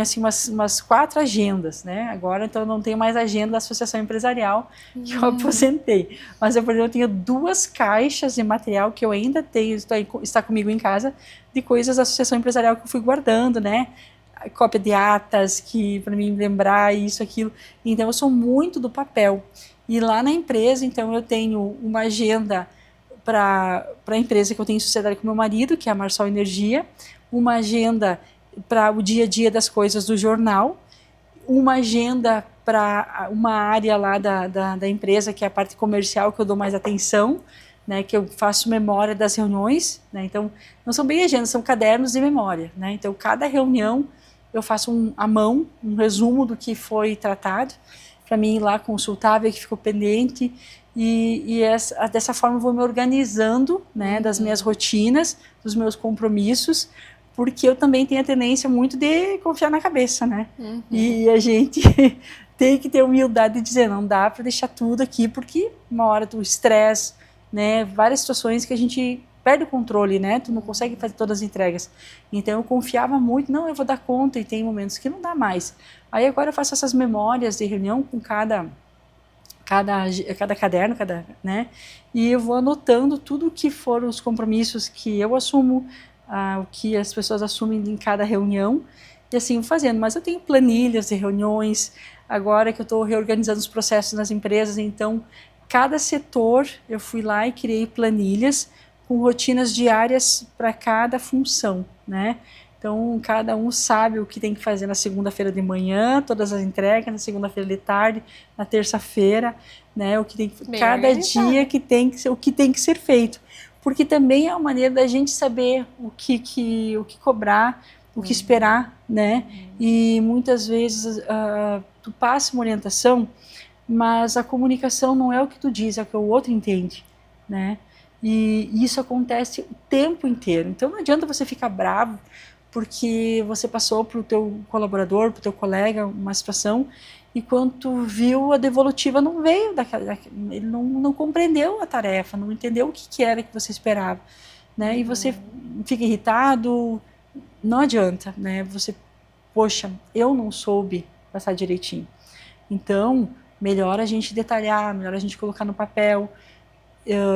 assim umas 4 agendas, né, agora então eu não tenho mais agenda da associação empresarial, que eu aposentei, mas eu, por exemplo, eu tenho 2 caixas de material que eu ainda tenho, está comigo em casa, de coisas da associação empresarial que eu fui guardando, né, cópia de atas, que para mim lembrar isso, aquilo, então eu sou muito do papel, e lá na empresa, então eu tenho uma agenda para a empresa que eu tenho em sociedade com meu marido, que é a Marsol Energia, uma agenda para o dia a dia das coisas do jornal, uma agenda para uma área lá da empresa, que é a parte comercial, que eu dou mais atenção, né, que eu faço memória das reuniões, né, então não são bem agendas, são cadernos de memória, né, então cada reunião eu faço à mão, um resumo do que foi tratado, para mim ir lá consultar, ver o que ficou pendente, e dessa forma eu vou me organizando, né, das minhas rotinas, dos meus compromissos, porque eu também tenho a tendência muito de confiar na cabeça, né? E a gente tem que ter humildade de dizer, não dá para deixar tudo aqui, porque uma hora do estresse, né, várias situações que a gente perde o controle, né? Tu não consegue fazer todas as entregas. Então eu confiava muito, não, eu vou dar conta, e tem momentos que não dá mais. Aí agora eu faço essas memórias de reunião com cada caderno, né? E eu vou anotando tudo que foram os compromissos que eu assumo, o que as pessoas assumem em cada reunião, e assim vou fazendo. Mas eu tenho planilhas de reuniões, agora que eu estou reorganizando os processos nas empresas, então cada setor eu fui lá e criei planilhas com rotinas diárias para cada função, né? Então, cada um sabe o que tem que fazer na segunda-feira de manhã, todas as entregas, na segunda-feira de tarde, na terça-feira, né? O que tem que, cada dia que tem que ser, o que tem que ser feito. porque também é uma maneira da gente saber o que cobrar, o que esperar, né? E muitas vezes tu passa uma orientação, mas a comunicação não é o que tu diz, é o que o outro entende, né? E isso acontece o tempo inteiro. Então não adianta você ficar bravo porque você passou para o teu colaborador, para o teu colega uma situação e quando tu viu a devolutiva não veio ele não compreendeu a tarefa, não entendeu o que era que você esperava, né? E você fica irritado, não adianta, né? Você, poxa, eu não soube passar direitinho. Então, melhor a gente detalhar, melhor a gente colocar no papel,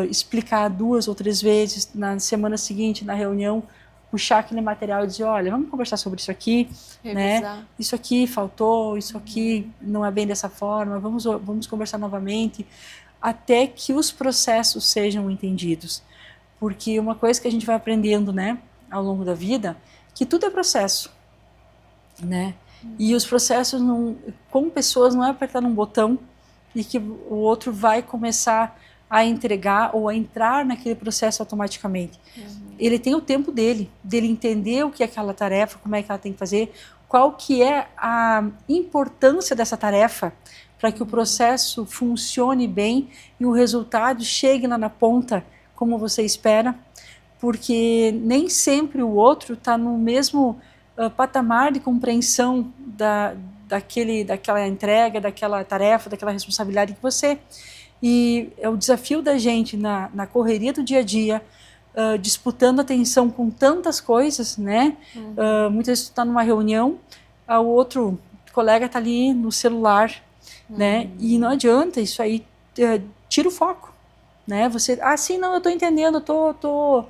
explicar 2 ou 3 vezes, na semana seguinte, na reunião, puxar aquele material e dizer, olha, vamos conversar sobre isso aqui, né? Isso aqui faltou, isso aqui não é bem dessa forma, vamos conversar novamente, até que os processos sejam entendidos. Porque uma coisa que a gente vai aprendendo, né, ao longo da vida, que tudo é processo, né? E os processos com pessoas não é apertar um botão e que o outro vai começar a entregar ou a entrar naquele processo automaticamente. Ele tem o tempo dele entender o que é aquela tarefa, como é que ela tem que fazer, qual que é a importância dessa tarefa para que o processo funcione bem e o resultado chegue lá na ponta como você espera, porque nem sempre o outro está no mesmo patamar de compreensão daquela entrega, daquela tarefa, daquela responsabilidade que você. E é o desafio da gente na correria do dia a dia, disputando atenção com tantas coisas, né? Muitas vezes tu está numa reunião, o outro colega está ali no celular, né? E não adianta, isso aí tira o foco, né? Você, sim, não, eu estou entendendo, tô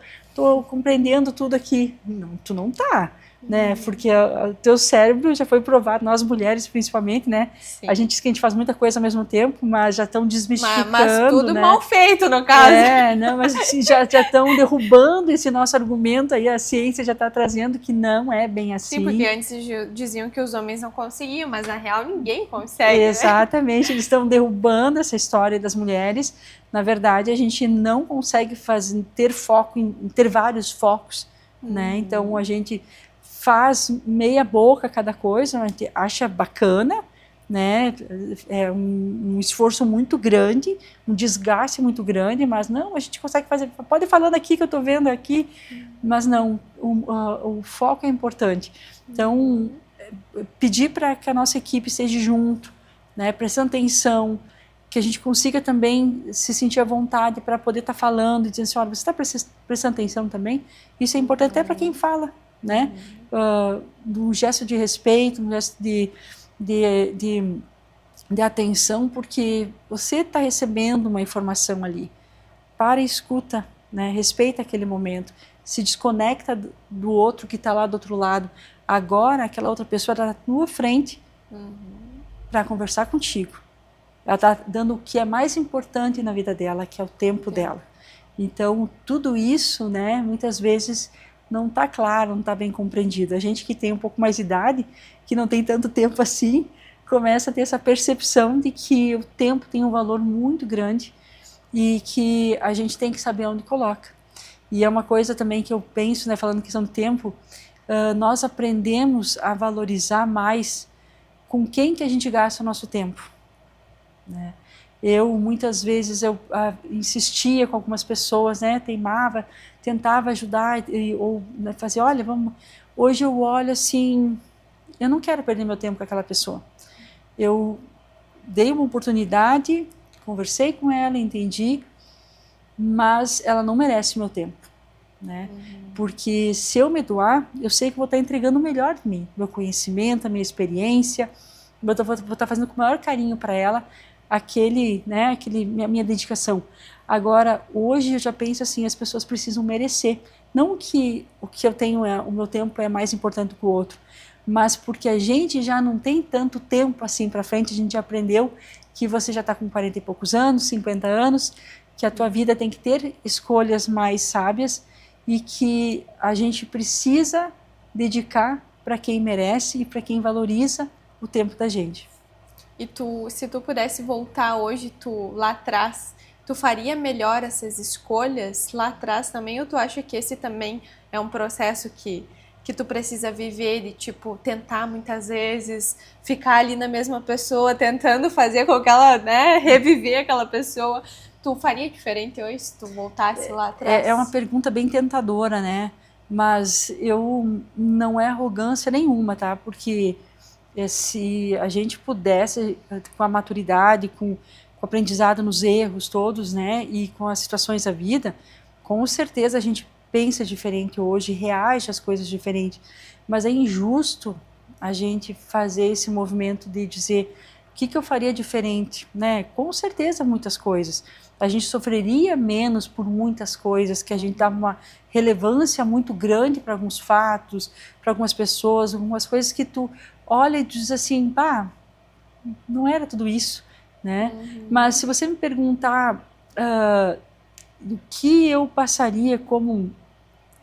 compreendendo tudo aqui. Não, tu não tá, né? Porque o teu cérebro já foi provado, nós mulheres principalmente, né? Sim. A gente diz que a gente faz muita coisa ao mesmo tempo, mas já estão desmistificando, mas tudo, né? Mal feito, no caso. Não, mas assim, já estão derrubando esse nosso argumento aí, a ciência já está trazendo que não é bem assim. Sim, porque antes diziam que os homens não conseguiam, mas na real ninguém consegue, Exatamente, né? Eles estão derrubando essa história das mulheres. Na verdade, a gente não consegue ter foco ter vários focos, né? Então, a gente faz meia boca cada coisa, a gente acha bacana, né? É um esforço muito grande, um desgaste muito grande, mas não, a gente consegue fazer, pode ir falando aqui que eu estou vendo aqui, mas não, o foco é importante. Então, pedir para que a nossa equipe esteja junto, né? Prestando atenção, que a gente consiga também se sentir à vontade para poder estar falando e dizendo assim, olha, você está prestando atenção também? Isso é importante até para quem fala, né? Um gesto de respeito, um gesto de atenção, porque você está recebendo uma informação ali. Para e escuta, né? Respeita aquele momento, se desconecta do outro que está lá do outro lado. Agora, aquela outra pessoa está na tua frente para conversar contigo. Ela está dando o que é mais importante na vida dela, que é o tempo dela. Então, tudo isso, né, muitas vezes não está claro, não está bem compreendido. A gente que tem um pouco mais de idade, que não tem tanto tempo assim, começa a ter essa percepção de que o tempo tem um valor muito grande e que a gente tem que saber onde coloca. E é uma coisa também que eu penso, né, falando questão do tempo, nós aprendemos a valorizar mais com quem que a gente gasta o nosso tempo, né? Muitas vezes insistia com algumas pessoas, né, teimava, tentava ajudar ou né, fazer, olha, vamos. Hoje eu olho assim, eu não quero perder meu tempo com aquela pessoa. Eu dei uma oportunidade, conversei com ela, entendi, mas ela não merece meu tempo, né? Porque se eu me doar, eu sei que vou estar entregando o melhor de mim, meu conhecimento, a minha experiência, vou estar fazendo com o maior carinho para ela minha dedicação. Agora, hoje eu já penso assim, as pessoas precisam merecer. Não que o que eu tenho, o meu tempo é mais importante que o outro, mas porque a gente já não tem tanto tempo assim para frente, a gente já aprendeu que você já está com 40 e poucos anos, 50 anos, que a tua vida tem que ter escolhas mais sábias e que a gente precisa dedicar para quem merece e para quem valoriza o tempo da gente. E se tu pudesse voltar hoje, lá atrás, tu faria melhor essas escolhas lá atrás também, ou tu acha que esse também é um processo que tu precisa viver de, tipo, tentar muitas vezes ficar ali na mesma pessoa, tentando fazer com que ela, né, reviver aquela pessoa. Tu faria diferente hoje se tu voltasse lá atrás? É uma pergunta bem tentadora, né? Mas não é arrogância nenhuma, tá? Porque se a gente pudesse, com a maturidade, com o aprendizado nos erros todos, né? E com as situações da vida, com certeza a gente pensa diferente hoje, reage às coisas diferente, mas é injusto a gente fazer esse movimento de dizer o que eu faria diferente, né? Com certeza muitas coisas. A gente sofreria menos por muitas coisas, que a gente dá uma relevância muito grande para alguns fatos, para algumas pessoas, algumas coisas que tu olha e diz assim, pá, não era tudo isso, né? Mas se você me perguntar do que eu passaria como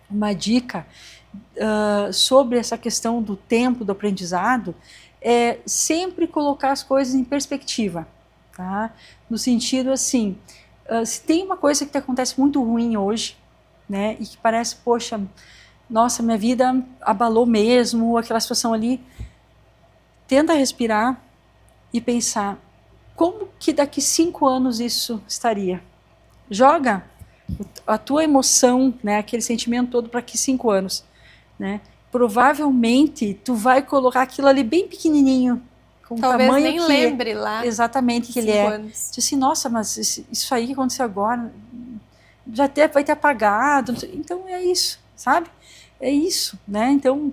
uma dica sobre essa questão do tempo, do aprendizado, é sempre colocar as coisas em perspectiva, tá? No sentido assim, se tem uma coisa que te acontece muito ruim hoje, né, e que parece, poxa, nossa, minha vida abalou mesmo, aquela situação ali, tenta respirar e pensar, como que daqui 5 anos isso estaria? Joga a tua emoção, né, aquele sentimento todo para aqui 5 anos, né? Provavelmente tu vai colocar aquilo ali bem pequenininho, com o Talvez tamanho nem que lembre lá exatamente que ele 5 é. anos. Diz assim, nossa, mas isso aí que aconteceu agora vai ter apagado. Então é isso, sabe? É isso, né? Então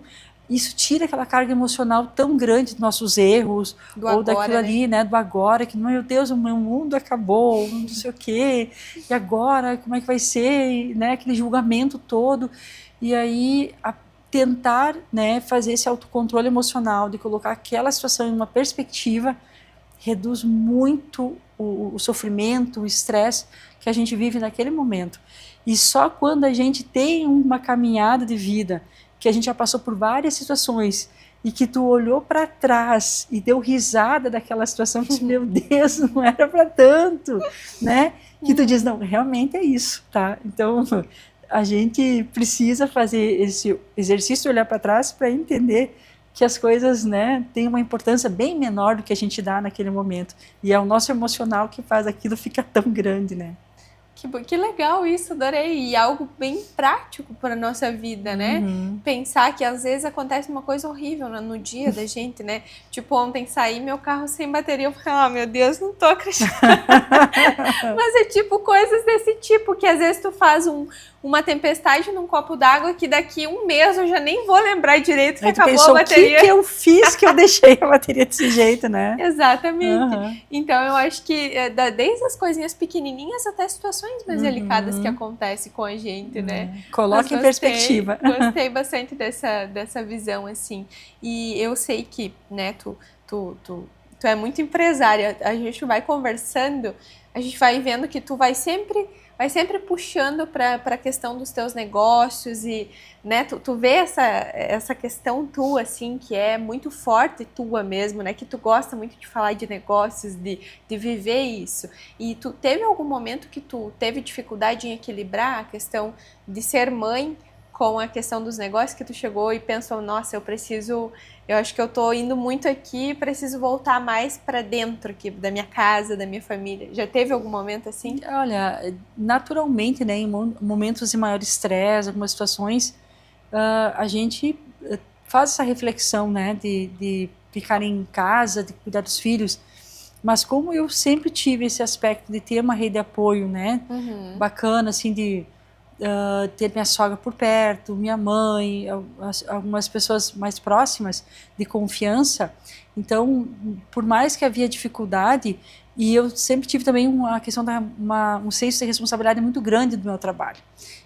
isso tira aquela carga emocional tão grande dos nossos erros, Do ou agora, daquilo ali, né, do agora, que, meu Deus, o meu mundo acabou, não sei o quê, e agora, como é que vai ser, né, aquele julgamento todo, e aí tentar, né, fazer esse autocontrole emocional, de colocar aquela situação em uma perspectiva, reduz muito o sofrimento, o estresse que a gente vive naquele momento. E só quando a gente tem uma caminhada de vida, que a gente já passou por várias situações e que tu olhou para trás e deu risada daquela situação, que meu Deus, não era para tanto, né? Que tu diz, não, realmente é isso, tá? Então, a gente precisa fazer esse exercício de olhar para trás para entender que as coisas, né, têm uma importância bem menor do que a gente dá naquele momento. E é o nosso emocional que faz aquilo ficar tão grande, né? Que legal isso, adorei. E algo bem prático para a nossa vida, né? Pensar que às vezes acontece uma coisa horrível no dia da gente, né? Tipo, ontem saí meu carro sem bateria. Eu falei, meu Deus, não tô acreditando. Mas é tipo coisas desse tipo, que às vezes tu faz uma tempestade num copo d'água que daqui 1 mês eu já nem vou lembrar direito que acabou a bateria. O que eu fiz que eu deixei a bateria desse jeito, né? Exatamente. Então eu acho que desde as coisinhas pequenininhas até situações mais delicadas que acontecem com a gente, né? Coloque em perspectiva. Gostei bastante dessa visão, assim. E eu sei que, né, tu é muito empresária. A gente vai conversando, a gente vai vendo que tu vai sempre puxando para a questão dos teus negócios e, né, tu vê essa questão tua, assim, que é muito forte tua mesmo, né, que tu gosta muito de falar de negócios, de viver isso. E tu teve algum momento que tu teve dificuldade em equilibrar a questão de ser mãe com a questão dos negócios, que tu chegou e pensou, nossa, eu acho que eu tô indo muito aqui, preciso voltar mais para dentro aqui da minha casa, da minha família. Já teve algum momento assim? Olha, naturalmente, né, em momentos de maior estresse, algumas situações, a gente faz essa reflexão, né, de ficar em casa, de cuidar dos filhos. Mas como eu sempre tive esse aspecto de ter uma rede de apoio, né, bacana, assim, de ter minha sogra por perto, minha mãe, algumas pessoas mais próximas de confiança. Então, por mais que havia dificuldade, e eu sempre tive também uma questão um senso de responsabilidade muito grande do meu trabalho.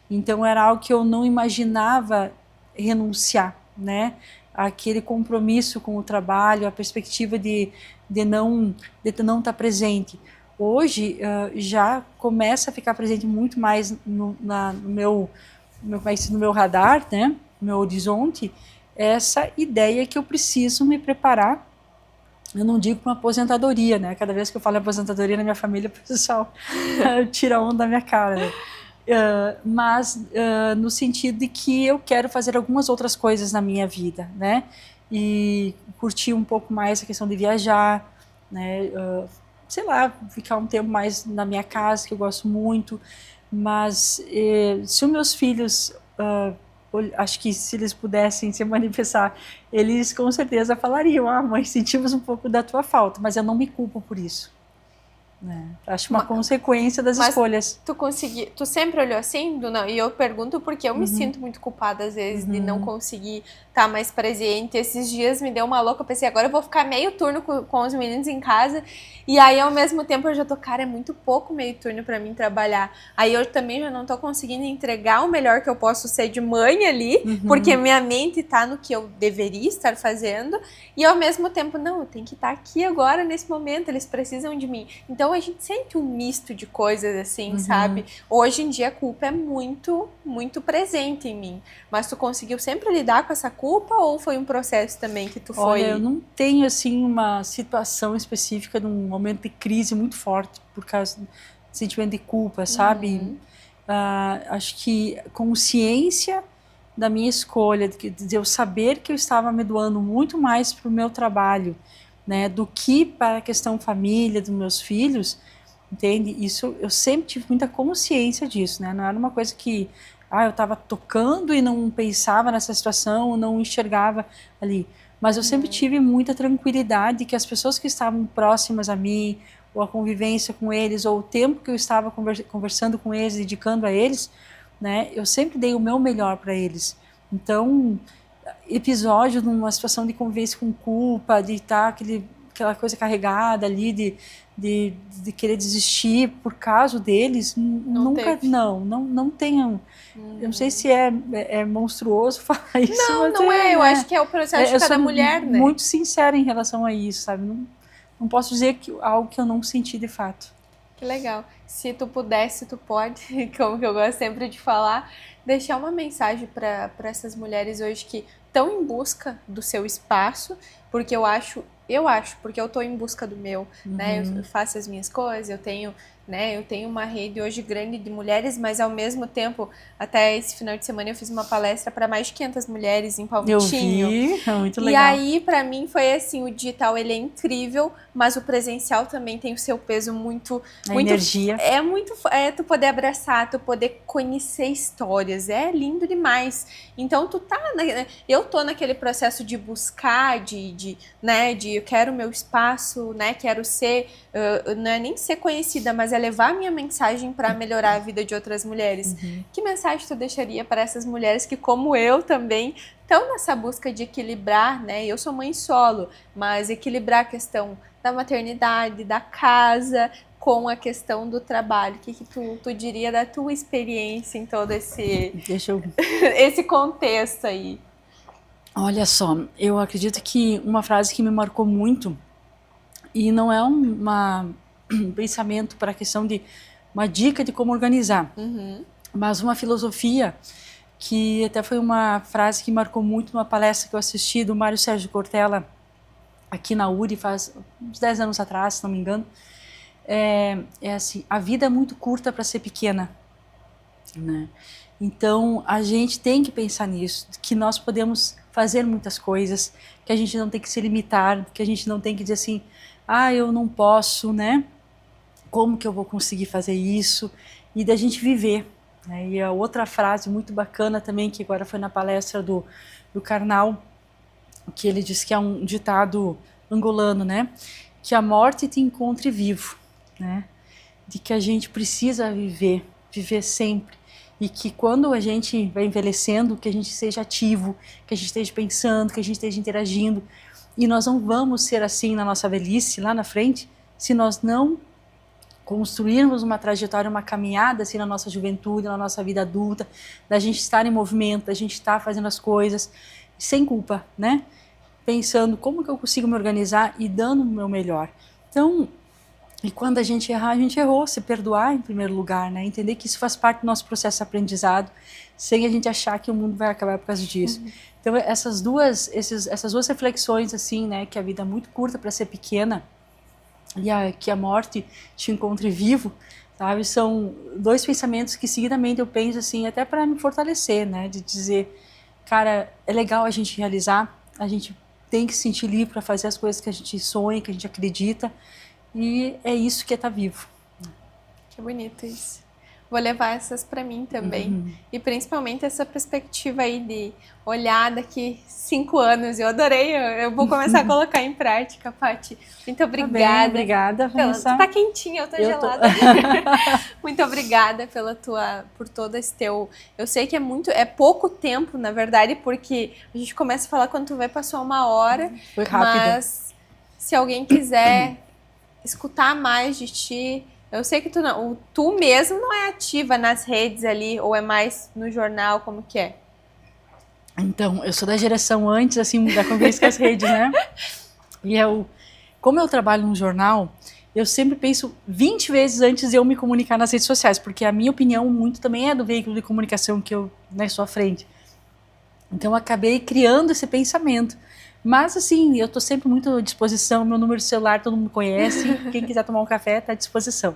Então, era algo que eu não imaginava renunciar, né? Aquele compromisso com o trabalho, a perspectiva de não estar presente. Hoje já começa a ficar presente muito mais no meu radar, né, no meu horizonte, essa ideia que eu preciso me preparar eu não digo uma aposentadoria, né? Cada vez que eu falo aposentadoria na minha família, o pessoal tira onda da minha cara, né? Mas no sentido de que eu quero fazer algumas outras coisas na minha vida, né? E curtir um pouco mais a questão de viajar, né? Sei lá, ficar um tempo mais na minha casa, que eu gosto muito. Mas se os meus filhos, acho que se eles pudessem se manifestar, eles com certeza falariam: ah, mãe, sentimos um pouco da tua falta, mas eu não me culpo por isso. Acho uma consequência das escolhas. Tu sempre olhou assim, Duna? E eu pergunto porque eu me sinto muito culpada às vezes de não conseguir estar mais presente. Esses dias me deu uma louca, eu pensei, agora eu vou ficar meio turno com os meninos em casa, e aí ao mesmo tempo eu já tô, cara, é muito pouco meio turno pra mim trabalhar. Aí eu também já não tô conseguindo entregar o melhor que eu posso ser de mãe ali, porque minha mente tá no que eu deveria estar fazendo, e ao mesmo tempo, não, eu tenho que estar aqui agora, nesse momento, eles precisam de mim. Então a gente sente um misto de coisas assim, sabe? Hoje em dia a culpa é muito, muito presente em mim. Mas tu conseguiu sempre lidar com essa culpa ou foi um processo também que tu foi... Olha, eu não tenho assim uma situação específica de um momento de crise muito forte por causa do sentimento de culpa, sabe? Acho que consciência da minha escolha, de eu saber que eu estava me doando muito mais para o meu trabalho, né, do que para a questão família, dos meus filhos, entende? Isso eu sempre tive muita consciência disso, né? Não era uma coisa que eu estava tocando e não pensava nessa situação, não enxergava ali. Mas eu sempre tive muita tranquilidade que as pessoas que estavam próximas a mim, ou a convivência com eles, ou o tempo que eu estava conversando com eles, dedicando a eles, né? Eu sempre dei o meu melhor para eles. Então, episódio numa situação de convivência com culpa, de estar aquela coisa carregada ali, de querer desistir por causa deles, nunca, não tenham. Eu não sei se é monstruoso falar isso, mas não é, eu acho que é o processo de cada mulher, né? Muito sincera em relação a isso, sabe? Não posso dizer algo que eu não senti de fato. Que legal. Se tu pudesse, tu pode, como que eu gosto sempre de falar, deixar uma mensagem para essas mulheres hoje que estão em busca do seu espaço, porque eu acho, porque eu estou em busca do meu, né? Eu faço as minhas coisas, eu tenho uma rede hoje grande de mulheres, mas ao mesmo tempo, até esse final de semana eu fiz uma palestra para mais de 500 mulheres em Palmitinho. Eu vi, é muito legal. E aí, para mim, foi assim, o digital ele é incrível, mas o presencial também tem o seu peso muito... Energia. Tu poder abraçar, tu poder conhecer histórias, é lindo demais. Então, eu tô naquele processo de buscar, de eu quero o meu espaço, né, quero ser, não é nem ser conhecida, mas é levar a minha mensagem para melhorar a vida de outras mulheres. Que mensagem tu deixaria para essas mulheres que, como eu também, estão nessa busca de equilibrar, né? Eu sou mãe solo, mas equilibrar a questão da maternidade, da casa, com a questão do trabalho. O que tu diria da tua experiência em todo esse contexto aí? Olha só, eu acredito que uma frase que me marcou muito, e não é um pensamento para a questão de uma dica de como organizar, mas uma filosofia que até foi uma frase que marcou muito numa palestra que eu assisti do Mário Sérgio Cortella aqui na URI faz uns 10 anos atrás, se não me engano. É assim, a vida é muito curta para ser pequena, né? Então a gente tem que pensar nisso, que nós podemos fazer muitas coisas, que a gente não tem que se limitar, que a gente não tem que dizer assim, eu não posso, né? Como que eu vou conseguir fazer isso? E da gente viver, né? E a outra frase muito bacana também, que agora foi na palestra do Karnal, que ele disse que é um ditado angolano, né? Que a morte te encontre vivo, né? De que a gente precisa viver sempre. E que quando a gente vai envelhecendo, que a gente seja ativo, que a gente esteja pensando, que a gente esteja interagindo. E nós não vamos ser assim na nossa velhice, lá na frente, se nós não construirmos uma trajetória, uma caminhada assim na nossa juventude, na nossa vida adulta, da gente estar em movimento, da gente estar fazendo as coisas sem culpa, né? Pensando como que eu consigo me organizar e dando o meu melhor. Então, E quando a gente errar, a gente errou, se perdoar em primeiro lugar, né? Entender que isso faz parte do nosso processo de aprendizado, sem a gente achar que o mundo vai acabar por causa disso. Então essas duas reflexões, assim, né? Que a vida é muito curta para ser pequena e que a morte te encontre vivo, sabe? São dois pensamentos que seguidamente eu penso, assim, até para me fortalecer, né? De dizer, cara, é legal a gente realizar, a gente tem que se sentir livre para fazer as coisas que a gente sonha, que a gente acredita. E é isso que é estar vivo. Que bonito isso. Vou levar essas para mim também. E principalmente essa perspectiva aí de olhar daqui 5 anos. Eu adorei, eu vou começar a colocar em prática, Paty. Muito obrigada. Tá bem, obrigada, Vanessa. Tá quentinha, eu tô gelada. Muito obrigada por todo esse teu... Eu sei que é pouco tempo, na verdade, porque a gente começa a falar quando tu vê, passou 1 hora. Foi rápido. Mas se alguém quiser escutar mais de ti, eu sei que tu mesmo não é ativa nas redes ali, ou é mais no jornal, como que é? Então, eu sou da geração antes, assim, da convivência com as redes, né? E como eu trabalho num jornal, eu sempre penso 20 vezes antes de eu me comunicar nas redes sociais, porque a minha opinião muito também é do veículo de comunicação que eu, estou à frente. Então, eu acabei criando esse pensamento. Mas, assim, eu estou sempre muito à disposição, meu número de celular todo mundo conhece, quem quiser tomar um café está à disposição.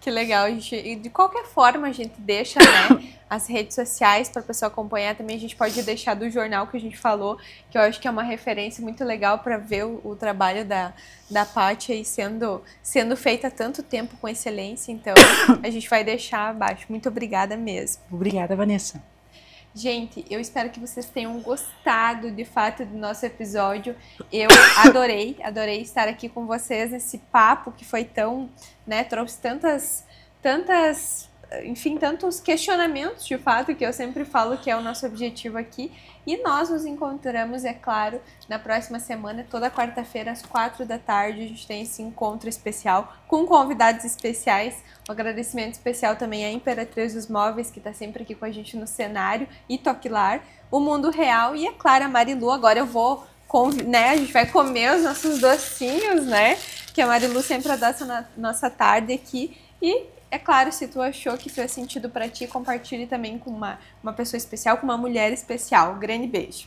Que legal, e de qualquer forma a gente deixa, né, as redes sociais para a pessoa acompanhar, também a gente pode deixar do jornal que a gente falou, que eu acho que é uma referência muito legal para ver o trabalho da Paty aí sendo feita há tanto tempo com excelência, então a gente vai deixar abaixo. Muito obrigada mesmo. Obrigada, Vanessa. Gente, eu espero que vocês tenham gostado, de fato, do nosso episódio. Eu adorei estar aqui com vocês nesse papo que foi tão, né, trouxe enfim, tantos questionamentos, de fato, que eu sempre falo que é o nosso objetivo aqui. E nós nos encontramos, é claro, na próxima semana, toda quarta-feira, às 4 da tarde, a gente tem esse encontro especial com convidados especiais. Um agradecimento especial também à Imperatriz dos Móveis, que está sempre aqui com a gente no cenário, e Toquilar, o Mundo Real e, é claro, a Marilu. Agora eu vou, né, a gente vai comer os nossos docinhos, né, que a Marilu sempre adoça na nossa tarde aqui. E, é claro, se tu achou que fez sentido para ti, compartilhe também com uma pessoa especial, com uma mulher especial. Um grande beijo!